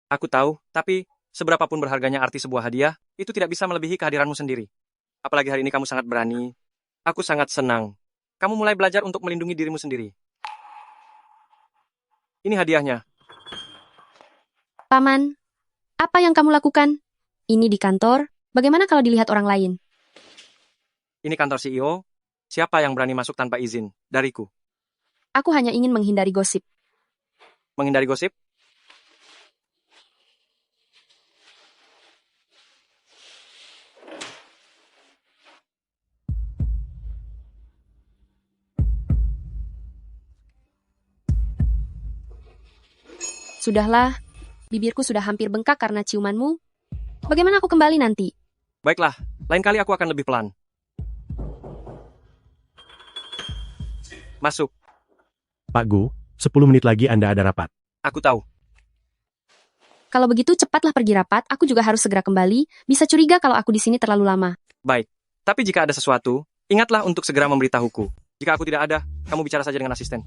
Aku tahu, tapi seberapapun berharganya arti sebuah hadiah, itu tidak bisa melebihi kehadiranmu sendiri. Apalagi hari ini kamu sangat berani. Aku sangat senang. Kamu mulai belajar untuk melindungi dirimu sendiri. Ini hadiahnya. Paman, apa yang kamu lakukan? Ini di kantor, bagaimana kalau dilihat orang lain? Ini kantor CEO. Siapa yang berani masuk tanpa izin? Dariku. Aku hanya ingin menghindari gosip. Menghindari gosip? Sudahlah, bibirku sudah hampir bengkak karena ciumanmu. Bagaimana aku kembali nanti? Baiklah, lain kali aku akan lebih pelan. Masuk. Pak Gu, 10 menit lagi Anda ada rapat. Aku tahu. Kalau begitu cepatlah pergi rapat, aku juga harus segera kembali. Bisa curiga kalau aku di sini terlalu lama. Baik, tapi jika ada sesuatu, ingatlah untuk segera memberitahuku. Jika aku tidak ada, kamu bicara saja dengan asisten.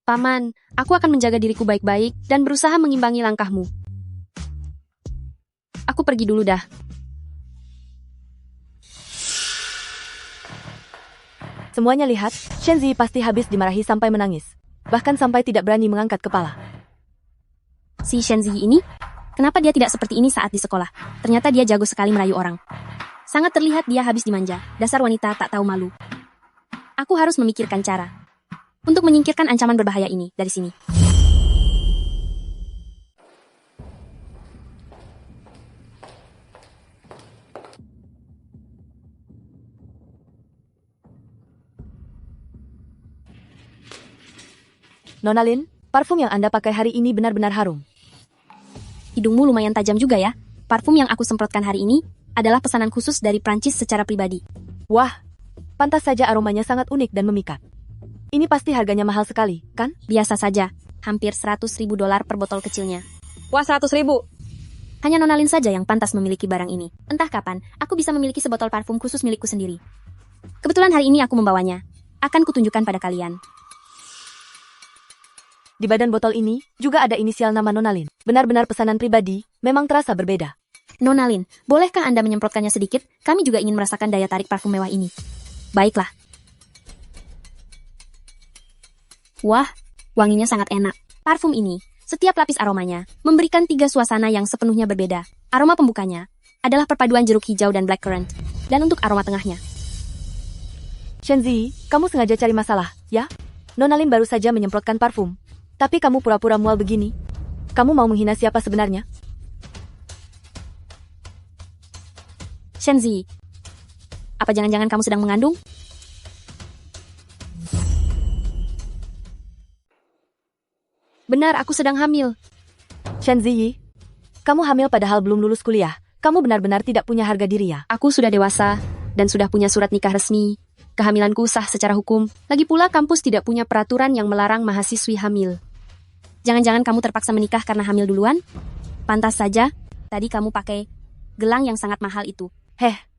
Paman, aku akan menjaga diriku baik-baik dan berusaha mengimbangi langkahmu. Aku pergi dulu dah. Semuanya lihat, Shen Ziyi pasti habis dimarahi sampai menangis. Bahkan sampai tidak berani mengangkat kepala. Si Shen Ziyi ini, kenapa dia tidak seperti ini saat di sekolah? Ternyata dia jago sekali merayu orang. Sangat terlihat dia habis dimanja. Dasar wanita tak tahu malu. Aku harus memikirkan cara untuk menyingkirkan ancaman berbahaya ini dari sini. Nona Lin, parfum yang Anda pakai hari ini benar-benar harum. Hidungmu lumayan tajam juga ya. Parfum yang aku semprotkan hari ini adalah pesanan khusus dari Prancis secara pribadi. Wah, pantas saja aromanya sangat unik dan memikat. Ini pasti harganya mahal sekali, kan? Biasa saja, hampir $100.000 per botol kecilnya. Wah, 100.000. Hanya Nona Lin saja yang pantas memiliki barang ini. Entah kapan, aku bisa memiliki sebotol parfum khusus milikku sendiri. Kebetulan hari ini aku membawanya. Akan kutunjukkan pada kalian. Di badan botol ini, juga ada inisial nama Nona Lin. Benar-benar pesanan pribadi, memang terasa berbeda. Nona Lin, bolehkah Anda menyemprotkannya sedikit? Kami juga ingin merasakan daya tarik parfum mewah ini. Baiklah. Wah, wanginya sangat enak. Parfum ini, setiap lapis aromanya, memberikan 3 suasana yang sepenuhnya berbeda. Aroma pembukanya adalah perpaduan jeruk hijau dan blackcurrant. Dan untuk aroma tengahnya. Shen Ziyi, kamu sengaja cari masalah, ya? Nona Lin baru saja menyemprotkan parfum. Tapi kamu pura-pura mual begini. Kamu mau menghina siapa sebenarnya? Shen Ziyi, apa jangan-jangan kamu sedang mengandung? Benar, aku sedang hamil. Shen Ziyi, kamu hamil padahal belum lulus kuliah. Kamu benar-benar tidak punya harga diri ya? Aku sudah dewasa dan sudah punya surat nikah resmi. Kehamilanku sah secara hukum. Lagi pula kampus tidak punya peraturan yang melarang mahasiswi hamil. Jangan-jangan kamu terpaksa menikah karena hamil duluan? Pantas saja, tadi kamu pakai gelang yang sangat mahal itu.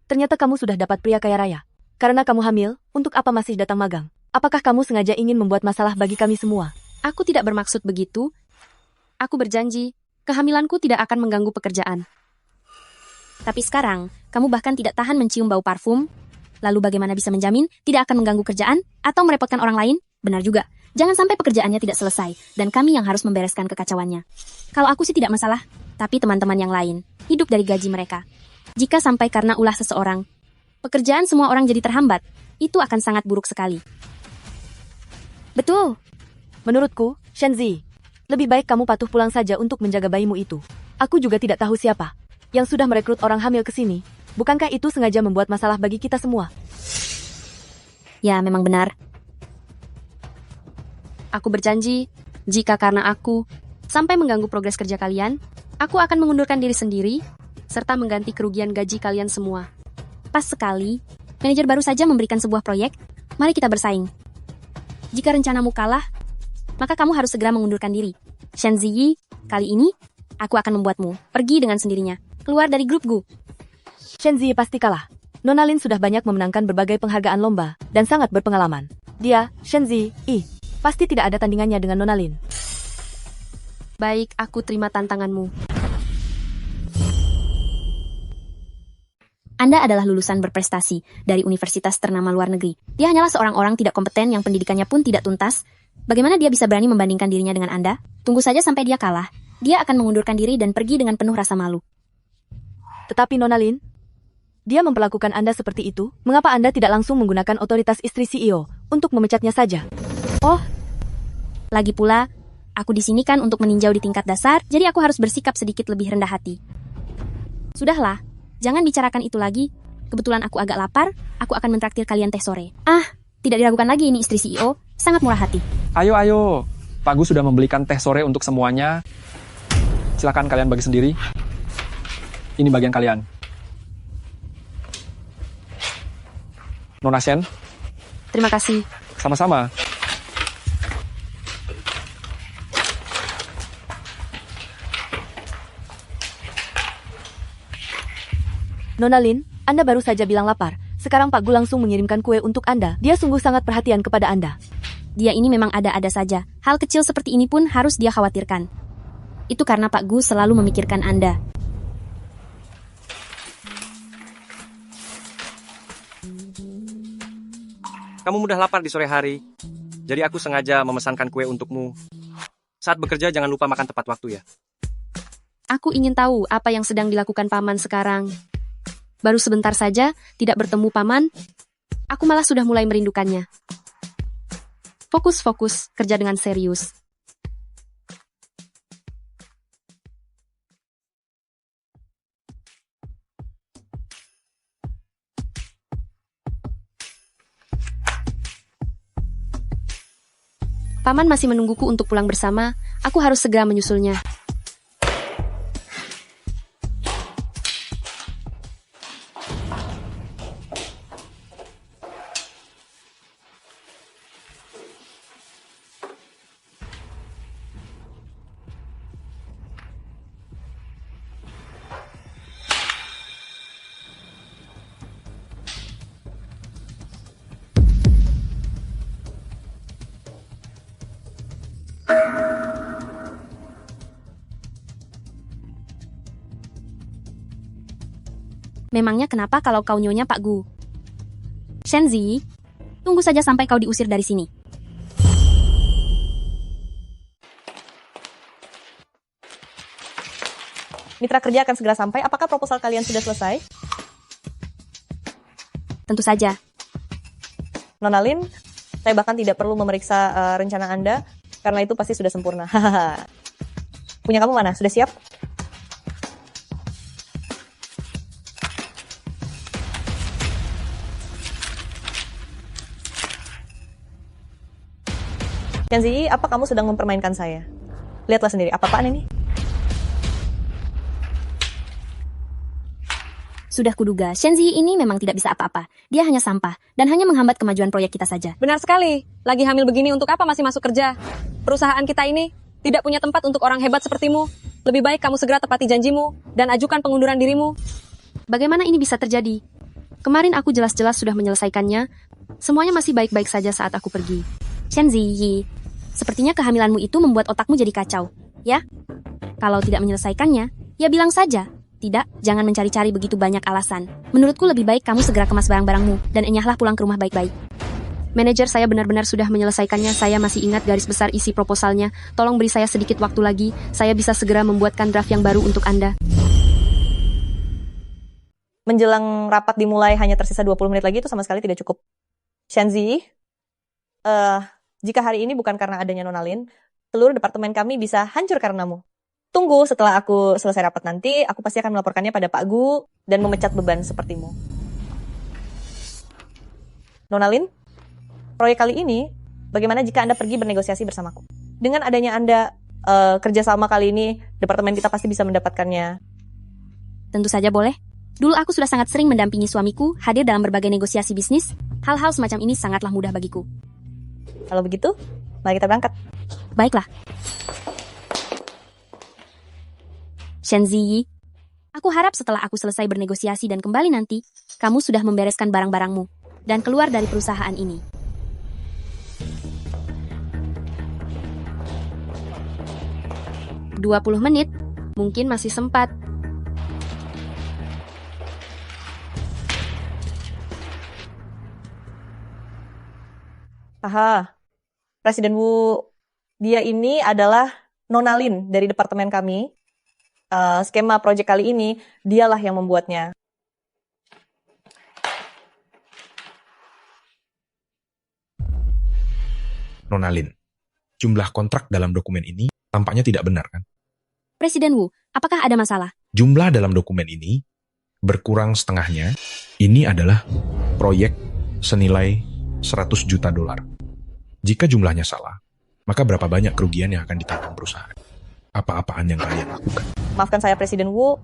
Ternyata kamu sudah dapat pria kaya raya. Karena kamu hamil, untuk apa masih datang magang? Apakah kamu sengaja ingin membuat masalah bagi kami semua? Aku tidak bermaksud begitu. Aku berjanji, kehamilanku tidak akan mengganggu pekerjaan. Tapi sekarang, kamu bahkan tidak tahan mencium bau parfum. Lalu bagaimana bisa menjamin tidak akan mengganggu kerjaan atau merepotkan orang lain? Benar juga. Jangan sampai pekerjaannya tidak selesai, dan kami yang harus membereskan kekacauannya. Kalau aku sih tidak masalah, tapi teman-teman yang lain, hidup dari gaji mereka. Jika sampai karena ulah seseorang, pekerjaan semua orang jadi terhambat, itu akan sangat buruk sekali. Betul. Menurutku, Shen Ziyi, lebih baik kamu patuh pulang saja untuk menjaga bayimu itu. Aku juga tidak tahu siapa yang sudah merekrut orang hamil ke sini. Bukankah itu sengaja membuat masalah bagi kita semua? Ya, memang benar. Aku berjanji, jika karena aku sampai mengganggu progres kerja kalian, aku akan mengundurkan diri sendiri, serta mengganti kerugian gaji kalian semua. Pas sekali, manajer baru saja memberikan sebuah proyek. Mari kita bersaing. Jika rencanamu kalah, maka kamu harus segera mengundurkan diri. Shen Ziyi, kali ini, aku akan membuatmu pergi dengan sendirinya. Keluar dari grup Gu. Shen Ziyi pasti kalah. Nona Lin sudah banyak memenangkan berbagai penghargaan lomba, dan sangat berpengalaman. Dia, Shen Ziyi, pasti tidak ada tandingannya dengan Nona Lin. Baik, aku terima tantanganmu. Anda adalah lulusan berprestasi dari universitas ternama luar negeri. Dia hanyalah seorang orang tidak kompeten yang pendidikannya pun tidak tuntas. Bagaimana dia bisa berani membandingkan dirinya dengan Anda? Tunggu saja sampai dia kalah. Dia akan mengundurkan diri dan pergi dengan penuh rasa malu. Tetapi Nona Lin, dia memperlakukan Anda seperti itu. Mengapa Anda tidak langsung menggunakan otoritas istri CEO untuk memecatnya saja? Oh, lagi pula, aku di sini kan untuk meninjau di tingkat dasar, jadi aku harus bersikap sedikit lebih rendah hati. Sudahlah, jangan bicarakan itu lagi. Kebetulan aku agak lapar, aku akan mentraktir kalian teh sore. Tidak diragukan lagi ini istri CEO, sangat murah hati. Ayo. Pak Gu sudah membelikan teh sore untuk semuanya. Silakan kalian bagi sendiri. Ini bagian kalian. Nona Shen. Terima kasih. Sama-sama. Nona Lin, Anda baru saja bilang lapar. Sekarang Pak Gu langsung mengirimkan kue untuk Anda. Dia sungguh sangat perhatian kepada Anda. Dia ini memang ada-ada saja. Hal kecil seperti ini pun harus dia khawatirkan. Itu karena Pak Gu selalu memikirkan Anda. Kamu mudah lapar di sore hari, jadi aku sengaja memesankan kue untukmu. Saat bekerja jangan lupa makan tepat waktu ya. Aku ingin tahu apa yang sedang dilakukan Paman sekarang. Baru sebentar saja tidak bertemu Paman, aku malah sudah mulai merindukannya. Fokus, kerja dengan serius. Paman masih menungguku untuk pulang bersama, aku harus segera menyusulnya. Memangnya kenapa kalau kau nyonya Pak Gu? Shen Ziyi, tunggu saja sampai kau diusir dari sini. Mitra kerja akan segera sampai. Apakah proposal kalian sudah selesai? Tentu saja. Nona Lin, saya bahkan tidak perlu memeriksa rencana Anda, karena itu pasti sudah sempurna. Punya kamu mana? Sudah siap? Kenzi, apa kamu sedang mempermainkan saya? Lihatlah sendiri, apa-apaan ini? Sudah kuduga, Shen Ziyi ini memang tidak bisa apa-apa. Dia hanya sampah, dan hanya menghambat kemajuan proyek kita saja. Benar sekali. Lagi hamil begini untuk apa masih masuk kerja? Perusahaan kita ini tidak punya tempat untuk orang hebat sepertimu. Lebih baik kamu segera tepati janjimu, dan ajukan pengunduran dirimu. Bagaimana ini bisa terjadi? Kemarin aku jelas-jelas sudah menyelesaikannya. Semuanya masih baik-baik saja saat aku pergi. Shen Ziyi, sepertinya kehamilanmu itu membuat otakmu jadi kacau, ya? Kalau tidak menyelesaikannya, ya bilang saja. Tidak, jangan mencari-cari begitu banyak alasan. Menurutku lebih baik kamu segera kemas barang-barangmu, dan enyahlah pulang ke rumah baik-baik. Manajer saya benar-benar sudah menyelesaikannya, saya masih ingat garis besar isi proposalnya. Tolong beri saya sedikit waktu lagi, saya bisa segera membuatkan draft yang baru untuk Anda. Menjelang rapat dimulai hanya tersisa 20 menit lagi, itu sama sekali tidak cukup. Shen Ziyi, jika hari ini bukan karena adanya Nona Lin, seluruh departemen kami bisa hancur karenamu. Tunggu setelah aku selesai rapat nanti, aku pasti akan melaporkannya pada Pak Gu dan memecat beban sepertimu. Nona Lin, proyek kali ini, bagaimana jika Anda pergi bernegosiasi bersamaku? Dengan adanya Anda kerjasama kali ini, departemen kita pasti bisa mendapatkannya. Tentu saja boleh. Dulu aku sudah sangat sering mendampingi suamiku hadir dalam berbagai negosiasi bisnis. Hal-hal semacam ini sangatlah mudah bagiku. Kalau begitu, mari kita berangkat. Baiklah. Shenzi, aku harap setelah aku selesai bernegosiasi dan kembali nanti, kamu sudah membereskan barang-barangmu dan keluar dari perusahaan ini. "20 menit, mungkin masih sempat." Aha, Presiden Wu, dia ini adalah Nona Lin dari departemen kami. Skema proyek kali ini, dialah yang membuatnya. Nona Lin, jumlah kontrak dalam dokumen ini tampaknya tidak benar kan? Presiden Wu, apakah ada masalah? Jumlah dalam dokumen ini berkurang setengahnya. Ini adalah proyek senilai 100 juta dolar. Jika jumlahnya salah, maka berapa banyak kerugian yang akan ditanggung perusahaan? Apa-apaan yang kalian lakukan? Maafkan saya Presiden Wu,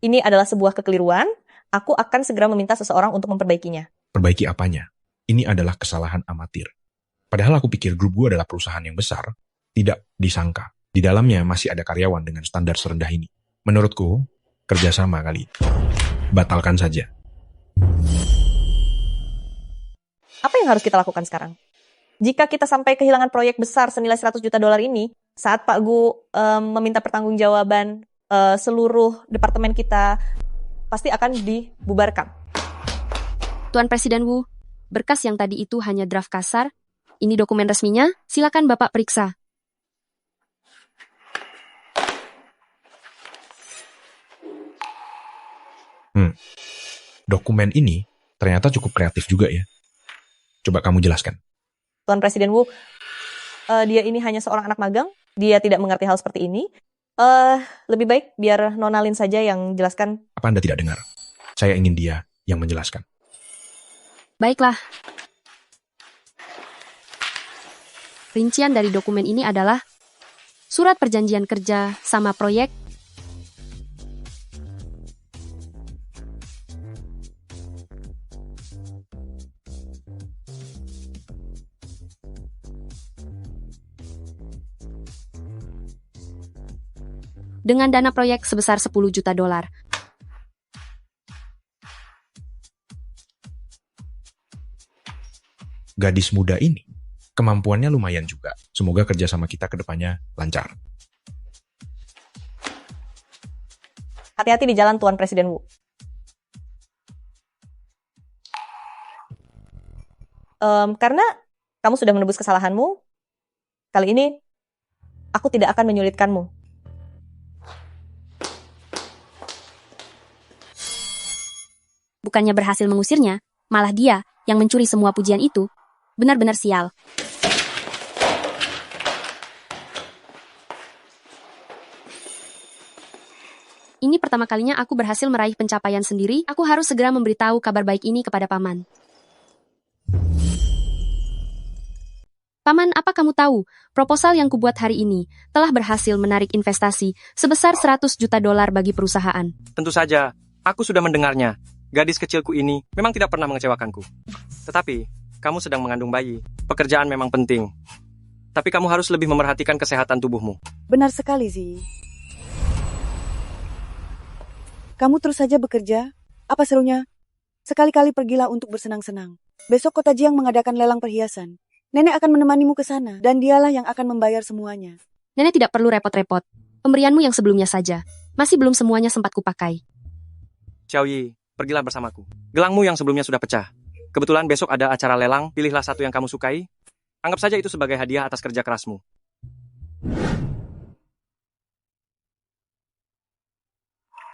ini adalah sebuah kekeliruan. Aku akan segera meminta seseorang untuk memperbaikinya. Perbaiki apanya? Ini adalah kesalahan amatir. Padahal aku pikir grup gue adalah perusahaan yang besar, tidak disangka. Di dalamnya masih ada karyawan dengan standar serendah ini. Menurutku, kerjasama kali ini. Batalkan saja. Apa yang harus kita lakukan sekarang? Jika kita sampai kehilangan proyek besar senilai 100 juta dolar ini, saat Pak Gu meminta pertanggungjawaban seluruh departemen kita, pasti akan dibubarkan. Tuan Presiden Wu, berkas yang tadi itu hanya draft kasar. Ini dokumen resminya, silakan Bapak periksa. Dokumen ini ternyata cukup kreatif juga ya. Coba kamu jelaskan. Tuan Presiden Wu, dia ini hanya seorang anak magang. Dia tidak mengerti hal seperti ini. Lebih baik biar Nona Lin saja yang jelaskan. Apa Anda tidak dengar? Saya ingin dia yang menjelaskan. Baiklah. Rincian dari dokumen ini adalah surat perjanjian kerja sama proyek, dengan dana proyek sebesar 10 juta dolar. Gadis muda ini, kemampuannya lumayan juga. Semoga kerjasama kita ke depannya lancar. Hati-hati di jalan, Tuan Presiden Wu. Karena kamu sudah menebus kesalahanmu, kali ini aku tidak akan menyulitkanmu. Bukannya berhasil mengusirnya, malah dia yang mencuri semua pujian itu. Benar-benar sial. Ini pertama kalinya aku berhasil meraih pencapaian sendiri. Aku harus segera memberitahu kabar baik ini kepada Paman. Paman, apa kamu tahu? Proposal yang kubuat hari ini telah berhasil menarik investasi sebesar 100 juta dolar bagi perusahaan. Tentu saja, aku sudah mendengarnya. Gadis kecilku ini memang tidak pernah mengecewakanku. Tetapi, kamu sedang mengandung bayi. Pekerjaan memang penting. Tapi kamu harus lebih memerhatikan kesehatan tubuhmu. Benar sekali, Zi. Kamu terus saja bekerja. Apa serunya? Sekali-kali pergilah untuk bersenang-senang. Besok Kota Jiang mengadakan lelang perhiasan. Nenek akan menemanimu ke sana, dan dialah yang akan membayar semuanya. Nenek tidak perlu repot-repot. Pemberianmu yang sebelumnya saja. Masih belum semuanya sempat kupakai. Xiao Yi, pergilah bersamaku. Gelangmu yang sebelumnya sudah pecah. Kebetulan besok ada acara lelang, pilihlah satu yang kamu sukai. Anggap saja itu sebagai hadiah atas kerja kerasmu.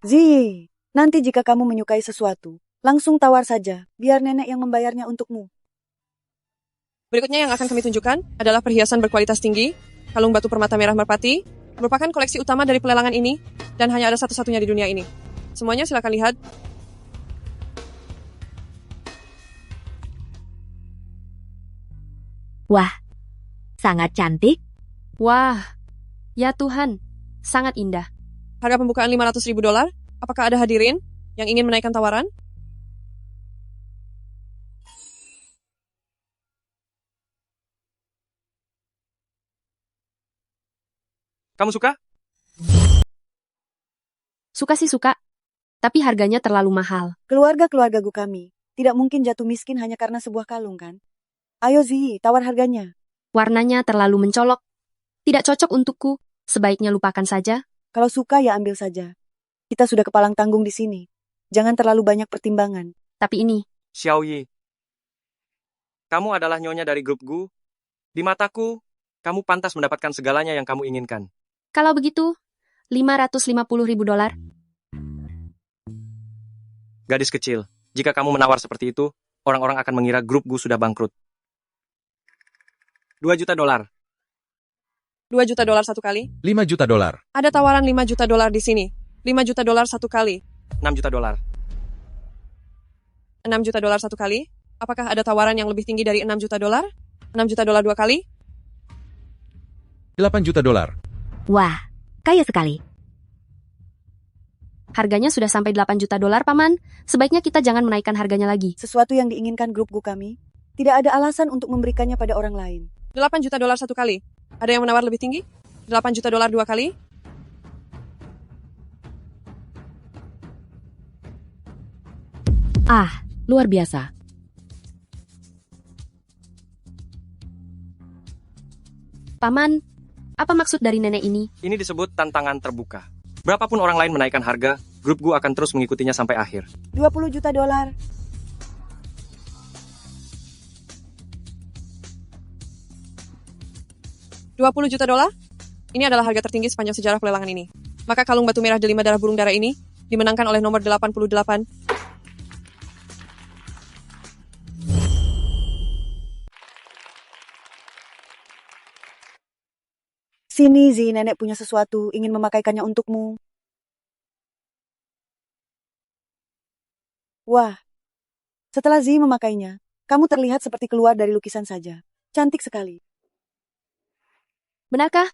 Zi, nanti jika kamu menyukai sesuatu, langsung tawar saja, biar nenek yang membayarnya untukmu. Berikutnya yang akan kami tunjukkan adalah perhiasan berkualitas tinggi, kalung batu permata merah merpati, merupakan koleksi utama dari pelelangan ini, dan hanya ada satu-satunya di dunia ini. Semuanya silakan lihat. Wah, sangat cantik. Wah, ya Tuhan, sangat indah. Harga pembukaan $500.000. Apakah ada hadirin? yang ingin menaikkan tawaran? Kamu suka? Suka sih suka, tapi harganya terlalu mahal. Keluarga-keluargaku kami tidak mungkin jatuh miskin hanya karena sebuah kalung kan? Ayo Zi, tawar harganya. Warnanya terlalu mencolok. Tidak cocok untukku. Sebaiknya lupakan saja. Kalau suka ya ambil saja. Kita sudah kepalang tanggung di sini. Jangan terlalu banyak pertimbangan. Tapi ini. Xiaoyi, kamu adalah nyonya dari grup Gu. Di mataku, kamu pantas mendapatkan segalanya yang kamu inginkan. Kalau begitu, $550.000. Gadis kecil, jika kamu menawar seperti itu, orang-orang akan mengira grup Gu sudah bangkrut. $2 juta. $2 juta satu kali? $5 juta. Ada tawaran $5 juta di sini. $5 juta satu kali. $6 juta. $6 juta satu kali? Apakah ada tawaran yang lebih tinggi dari $6 juta? $6 juta 2 kali? $8 juta. Wah, kaya sekali. Harganya sudah sampai $8 juta, Paman. Sebaiknya kita jangan menaikkan harganya lagi. Sesuatu yang diinginkan grup Gu kami, tidak ada alasan untuk memberikannya pada orang lain. $8 juta satu kali. Ada yang menawar lebih tinggi? $8 juta 2 kali? Ah, luar biasa. Paman, apa maksud dari nenek ini? Ini disebut tantangan terbuka. Berapapun orang lain menaikkan harga, grup Gu akan terus mengikutinya sampai akhir. $20 juta. $20 juta? Ini adalah harga tertinggi sepanjang sejarah pelelangan ini. Maka kalung batu merah delima darah burung dara ini dimenangkan oleh nomor 88. Sini Zi, nenek punya sesuatu, ingin memakaikannya untukmu. Wah, setelah Zi memakainya, kamu terlihat seperti keluar dari lukisan saja. Cantik sekali. Benarkah?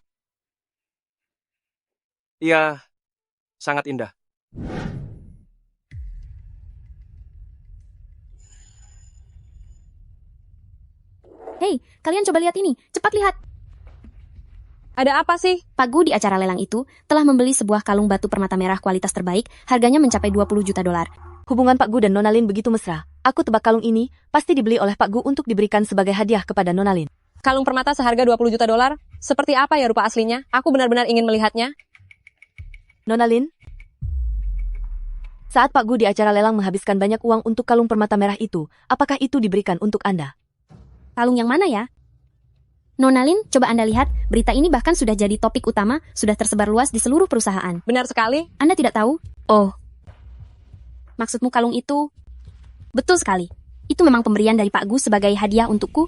Iya, sangat indah. Hei, kalian coba lihat ini. Cepat lihat. Ada apa sih? Pak Gu di acara lelang itu telah membeli sebuah kalung batu permata merah kualitas terbaik, harganya mencapai $20 juta. Hubungan Pak Gu dan Nona Lin begitu mesra. Aku tebak kalung ini pasti dibeli oleh Pak Gu untuk diberikan sebagai hadiah kepada Nona Lin. Kalung permata seharga $20 juta? Seperti apa ya rupa aslinya? Aku benar-benar ingin melihatnya. Nona Lin, saat Pak Gu di acara lelang menghabiskan banyak uang untuk kalung permata merah itu, apakah itu diberikan untuk Anda? Kalung yang mana ya? Nona Lin, coba Anda lihat, berita ini bahkan sudah jadi topik utama, sudah tersebar luas di seluruh perusahaan. Benar sekali. Anda tidak tahu? Oh, maksudmu kalung itu? Betul sekali. Itu memang pemberian dari Pak Gu sebagai hadiah untukku.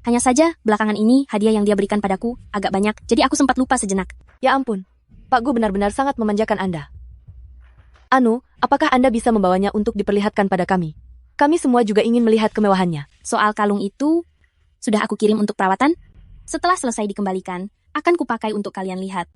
Hanya saja, belakangan ini, hadiah yang dia berikan padaku agak banyak, jadi aku sempat lupa sejenak. Ya ampun, Pak Gu benar-benar sangat memanjakan Anda. Anu, apakah Anda bisa membawanya untuk diperlihatkan pada kami? Kami semua juga ingin melihat kemewahannya. Soal kalung itu, sudah aku kirim untuk perawatan. Setelah selesai dikembalikan, akan kupakai untuk kalian lihat.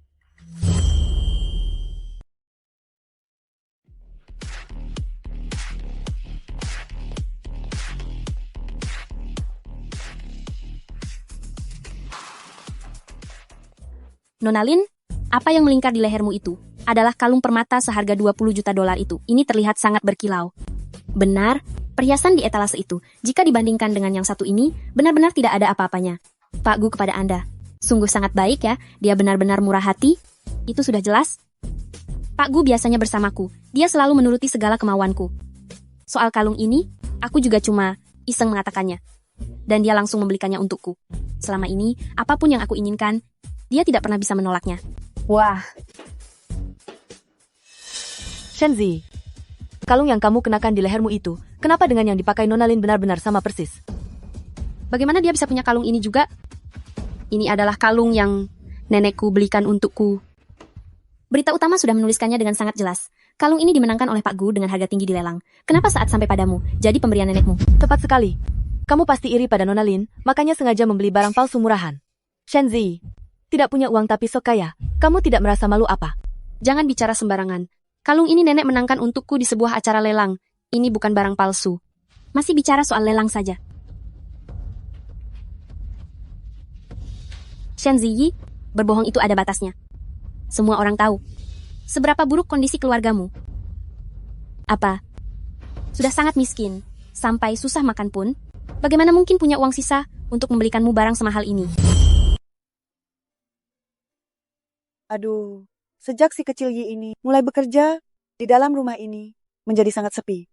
Nona Lin, apa yang melingkar di lehermu itu adalah kalung permata seharga $20 juta itu. Ini terlihat sangat berkilau. Benar, perhiasan di etalase itu, jika dibandingkan dengan yang satu ini, benar-benar tidak ada apa-apanya. Pak Gu kepada Anda, sungguh sangat baik ya, dia benar-benar murah hati. Itu sudah jelas. Pak Gu biasanya bersamaku, dia selalu menuruti segala kemauanku. Soal kalung ini, aku juga cuma iseng mengatakannya. Dan dia langsung membelikannya untukku. Selama ini, apapun yang aku inginkan, dia tidak pernah bisa menolaknya. Wah. Shenzi, kalung yang kamu kenakan di lehermu itu, kenapa dengan yang dipakai Nona Lin benar-benar sama persis? Bagaimana dia bisa punya kalung ini juga? Ini adalah kalung yang nenekku belikan untukku. Berita utama sudah menuliskannya dengan sangat jelas. Kalung ini dimenangkan oleh Pak Gu dengan harga tinggi di lelang. Kenapa saat sampai padamu, jadi pemberian nenekmu? Tepat sekali. Kamu pasti iri pada Nona Lin, makanya sengaja membeli barang palsu murahan. Shenzi, tidak punya uang tapi sok kaya. Kamu tidak merasa malu apa? Jangan bicara sembarangan. Kalung ini nenek menangkan untukku di sebuah acara lelang. Ini bukan barang palsu. Masih bicara soal lelang saja. Shen Ziyi, berbohong itu ada batasnya. Semua orang tahu. Seberapa buruk kondisi keluargamu? Apa? Sudah sangat miskin. Sampai susah makan pun. Bagaimana mungkin punya uang sisa untuk membelikanmu barang semahal ini? Aduh, sejak si kecil Yi ini mulai bekerja di dalam rumah ini menjadi sangat sepi.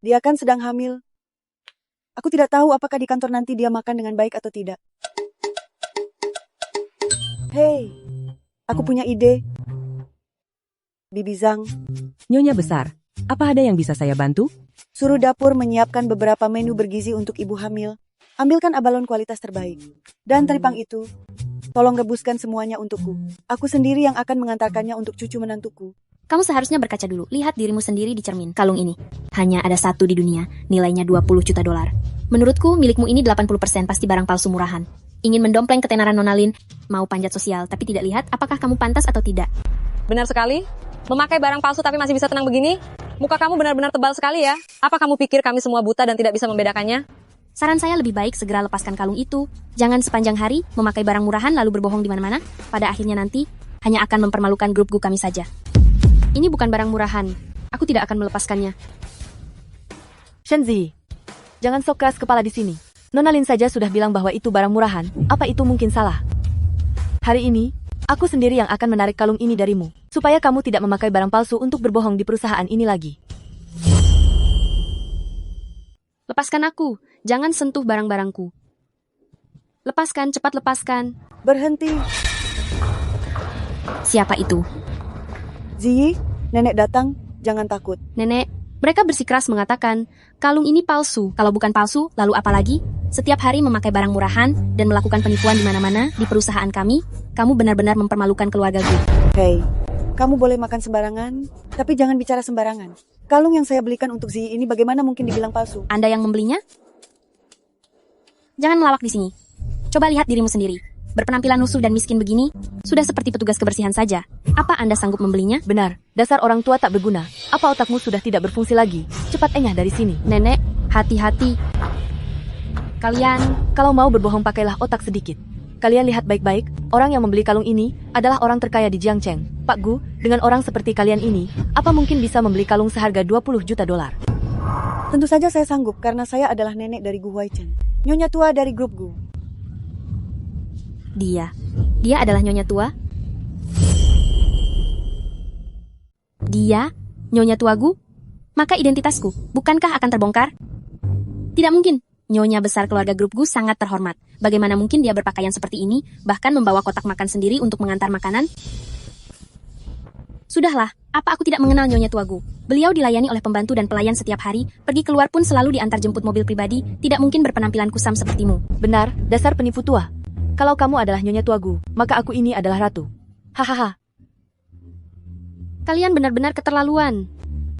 Dia kan sedang hamil. Aku tidak tahu apakah di kantor nanti dia makan dengan baik atau tidak. Hei, aku punya ide. Bibi Zhang. Nyonya besar, apa ada yang bisa saya bantu? Suruh dapur menyiapkan beberapa menu bergizi untuk ibu hamil. Ambilkan abalon kualitas terbaik. Dan teripang itu, tolong rebuskan semuanya untukku. Aku sendiri yang akan mengantarkannya untuk cucu menantuku. Kamu seharusnya berkaca dulu. Lihat dirimu sendiri di cermin. Kalung ini hanya ada satu di dunia. Nilainya 20 juta dolar. Menurutku, milikmu ini 80% pasti barang palsu murahan. Ingin mendompleng ketenaran Nona Lin, mau panjat sosial, tapi tidak lihat apakah kamu pantas atau tidak. Benar sekali. Memakai barang palsu tapi masih bisa tenang begini? Muka kamu benar-benar tebal sekali ya. Apa kamu pikir kami semua buta dan tidak bisa membedakannya? Saran saya lebih baik segera lepaskan kalung itu. Jangan sepanjang hari memakai barang murahan lalu berbohong di mana-mana. Pada akhirnya nanti hanya akan mempermalukan grup kami saja. Ini bukan barang murahan. Aku tidak akan melepaskannya. Shen Ziyi, jangan sok keras kepala di sini. Nona Lin saja sudah bilang bahwa itu barang murahan. Apa itu mungkin salah? Hari ini, aku sendiri yang akan menarik kalung ini darimu, supaya kamu tidak memakai barang palsu untuk berbohong di perusahaan ini lagi. Lepaskan aku. Jangan sentuh barang-barangku. Lepaskan, cepat lepaskan. Berhenti. Siapa itu? Ziyi, nenek datang, jangan takut. Nenek, mereka bersikeras mengatakan, kalung ini palsu. Kalau bukan palsu, lalu apa lagi? Setiap hari memakai barang murahan dan melakukan penipuan di mana-mana di perusahaan kami, kamu benar-benar mempermalukan keluarga gue. Hei, kamu boleh makan sembarangan, tapi jangan bicara sembarangan. Kalung yang saya belikan untuk Ziyi ini bagaimana mungkin dibilang palsu? Anda yang membelinya? Jangan melawak di sini. Coba lihat dirimu sendiri. Berpenampilan lusuh dan miskin begini, sudah seperti petugas kebersihan saja. Apa Anda sanggup membelinya? Benar, dasar orang tua tak berguna. Apa otakmu sudah tidak berfungsi lagi? Cepat enyah dari sini. Nenek, hati-hati. Kalian, kalau mau berbohong pakailah otak sedikit. Kalian lihat baik-baik, orang yang membeli kalung ini adalah orang terkaya di Jiangcheng. Pak Gu, dengan orang seperti kalian ini, apa mungkin bisa membeli kalung seharga 20 juta dolar? Tentu saja saya sanggup karena saya adalah nenek dari Gu Huaichen. Nyonya tua dari grup Gu. Dia adalah nyonya tua? Dia, nyonya tua Gu? Maka identitasku, bukankah akan terbongkar? Tidak mungkin. Nyonya besar keluarga grup Gu sangat terhormat. Bagaimana mungkin dia berpakaian seperti ini, bahkan membawa kotak makan sendiri untuk mengantar makanan? Sudahlah, apa aku tidak mengenal Nyonya Tua Gu? Beliau dilayani oleh pembantu dan pelayan setiap hari, pergi keluar pun selalu diantar jemput mobil pribadi, tidak mungkin berpenampilan kusam sepertimu. Benar, dasar penipu tua. Kalau kamu adalah Nyonya Tua Gu, maka aku ini adalah ratu. Hahaha. Kalian benar-benar keterlaluan.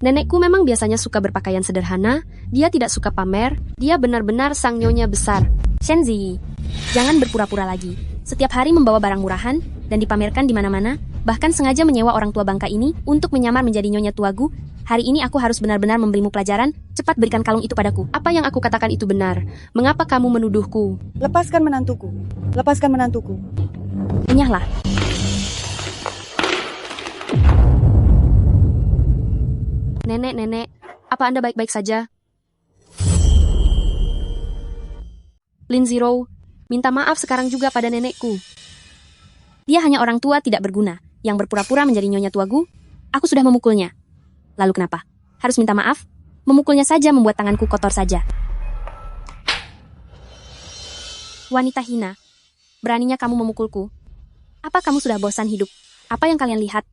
Nenekku memang biasanya suka berpakaian sederhana, dia tidak suka pamer, dia benar-benar sang nyonya besar. Shen Ziyi, jangan berpura-pura lagi. Setiap hari membawa barang murahan dan dipamerkan di mana-mana, bahkan sengaja menyewa orang tua bangka ini untuk menyamar menjadi Nyonya Tua Gu. Hari ini aku harus benar-benar memberimu pelajaran. Cepat berikan kalung itu padaku. Apa yang aku katakan itu benar? Mengapa kamu menuduhku? Lepaskan menantuku. Lepaskan menantuku. Enyahlah. Nenek, apa Anda baik-baik saja? Lin Zero, minta maaf sekarang juga pada nenekku. Dia hanya orang tua tidak berguna, yang berpura-pura menjadi Nyonya Tua Gu. Aku sudah memukulnya. Lalu kenapa? Harus minta maaf? Memukulnya saja membuat tanganku kotor saja. Wanita hina, beraninya kamu memukulku. Apa kamu sudah bosan hidup? Apa yang kalian lihat?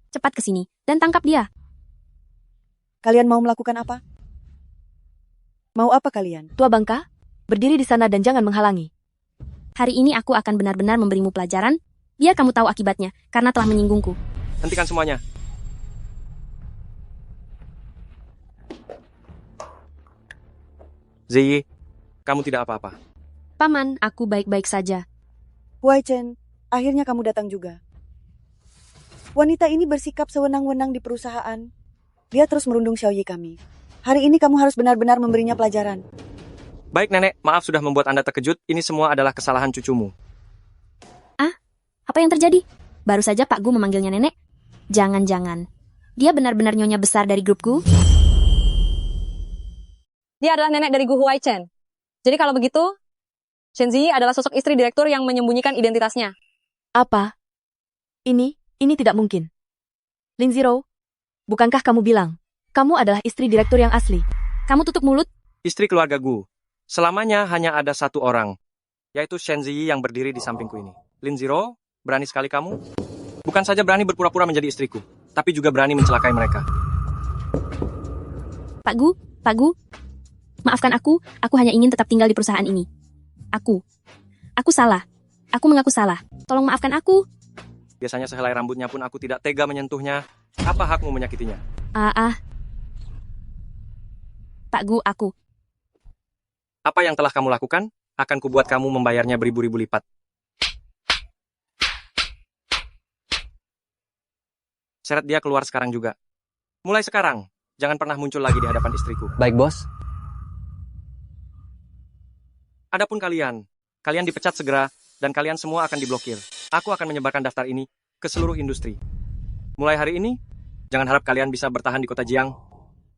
Cepat ke sini dan tangkap dia. Kalian mau melakukan apa? Mau apa kalian? Tua bangka, berdiri di sana dan jangan menghalangi. Hari ini aku akan benar-benar memberimu pelajaran, biar kamu tahu akibatnya, karena telah menyinggungku. Hentikan semuanya. Ziyi, kamu tidak apa-apa. Paman, aku baik-baik saja. Huaichen, akhirnya kamu datang juga. Wanita ini bersikap sewenang-wenang di perusahaan. Dia terus merundung Xiaoyi kami. Hari ini kamu harus benar-benar memberinya pelajaran. Baik, Nenek. Maaf sudah membuat Anda terkejut. Ini semua adalah kesalahan cucumu. Apa yang terjadi? Baru saja Pak Gu memanggilnya nenek. Jangan-jangan. Dia benar-benar nyonya besar dari grup Gu? Dia adalah nenek dari Gu Huaichen. Jadi kalau begitu, Shen Ziyi adalah sosok istri direktur yang menyembunyikan identitasnya. Apa? Ini tidak mungkin. Lin Zero, bukankah kamu bilang, kamu adalah istri direktur yang asli? Kamu tutup mulut. Istri keluarga Gu. Selamanya hanya ada satu orang, yaitu Shen Ziyi yang berdiri di sampingku ini. Lin Zero, berani sekali kamu. Bukan saja berani berpura-pura menjadi istriku, tapi juga berani mencelakai mereka. Pak Gu, maafkan aku hanya ingin tetap tinggal di perusahaan ini. Aku salah. Aku mengaku salah. Tolong maafkan aku. Biasanya sehelai rambutnya pun aku tidak tega menyentuhnya. Apa hakmu menyakitinya? Pak Gu, aku. Apa yang telah kamu lakukan, akan kubuat kamu membayarnya beribu-ribu lipat. Seret dia keluar sekarang juga. Mulai sekarang, jangan pernah muncul lagi di hadapan istriku. Baik, bos. Adapun kalian dipecat segera, dan kalian semua akan diblokir. Aku akan menyebarkan daftar ini ke seluruh industri. Mulai hari ini, jangan harap kalian bisa bertahan di kota Jiang.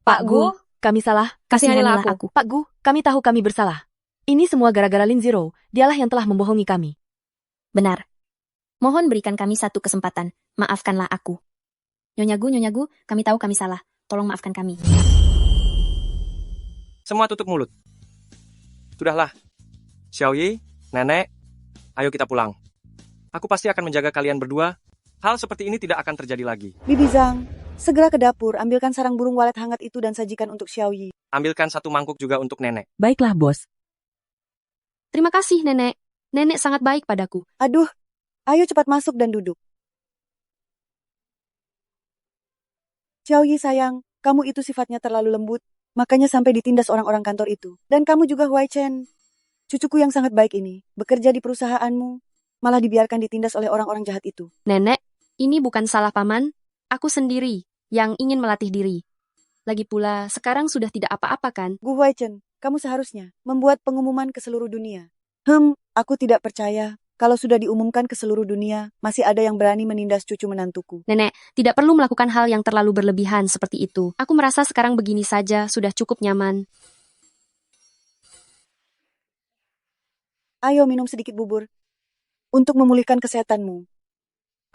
Pak Gu, kami salah. Kasihanilah aku. Pak Gu, kami tahu kami bersalah. Ini semua gara-gara Lin Zero. Dialah yang telah membohongi kami. Benar. Mohon berikan kami satu kesempatan. Maafkanlah aku. Nyonya Gu, kami tahu kami salah. Tolong maafkan kami. Semua tutup mulut. Sudahlah. Xiaoyi, Nenek, ayo kita pulang. Aku pasti akan menjaga kalian berdua. Hal seperti ini tidak akan terjadi lagi. Bibi Zhang, segera ke dapur, ambilkan sarang burung walet hangat itu dan sajikan untuk Xiaoyi. Ambilkan satu mangkuk juga untuk Nenek. Baiklah, bos. Terima kasih, Nenek. Nenek sangat baik padaku. Aduh, ayo cepat masuk dan duduk. Xiaoyi sayang, kamu itu sifatnya terlalu lembut, makanya sampai ditindas orang-orang kantor itu. Dan kamu juga Huaichen, cucuku yang sangat baik ini, bekerja di perusahaanmu, malah dibiarkan ditindas oleh orang-orang jahat itu. Nenek, ini bukan salah paman. Aku sendiri yang ingin melatih diri. Lagi pula, sekarang sudah tidak apa-apa kan? Gu Huaichen, kamu seharusnya membuat pengumuman ke seluruh dunia. Aku tidak percaya. Kalau sudah diumumkan ke seluruh dunia, masih ada yang berani menindas cucu menantuku. Nenek, tidak perlu melakukan hal yang terlalu berlebihan seperti itu. Aku merasa sekarang begini saja sudah cukup nyaman. Ayo minum sedikit bubur. Untuk memulihkan kesehatanmu.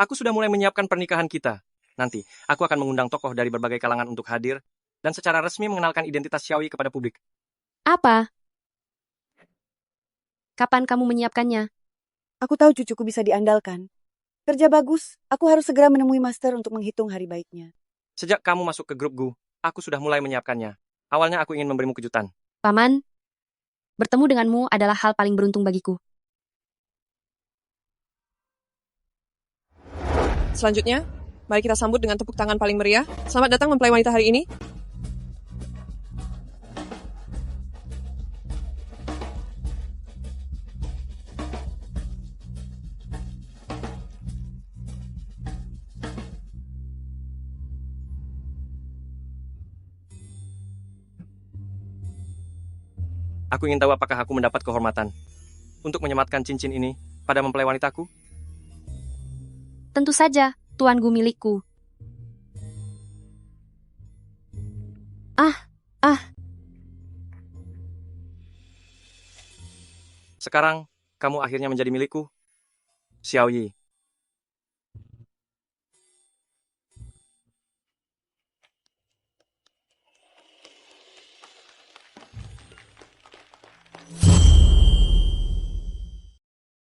Aku sudah mulai menyiapkan pernikahan kita. Nanti, aku akan mengundang tokoh dari berbagai kalangan untuk hadir, dan secara resmi mengenalkan identitas Xiaoyi kepada publik. Apa? Kapan kamu menyiapkannya? Aku tahu cucuku bisa diandalkan. Kerja bagus, aku harus segera menemui master untuk menghitung hari baiknya. Sejak kamu masuk ke grup Gu, aku sudah mulai menyiapkannya. Awalnya aku ingin memberimu kejutan. Paman, bertemu denganmu adalah hal paling beruntung bagiku. Selanjutnya, mari kita sambut dengan tepuk tangan paling meriah. Selamat datang mempelai wanita hari ini. Aku ingin tahu apakah aku mendapat kehormatan untuk menyematkan cincin ini pada mempelai wanitaku. Tentu saja, Tuan Gu milikku. Sekarang, kamu akhirnya menjadi milikku, Xiaoyi.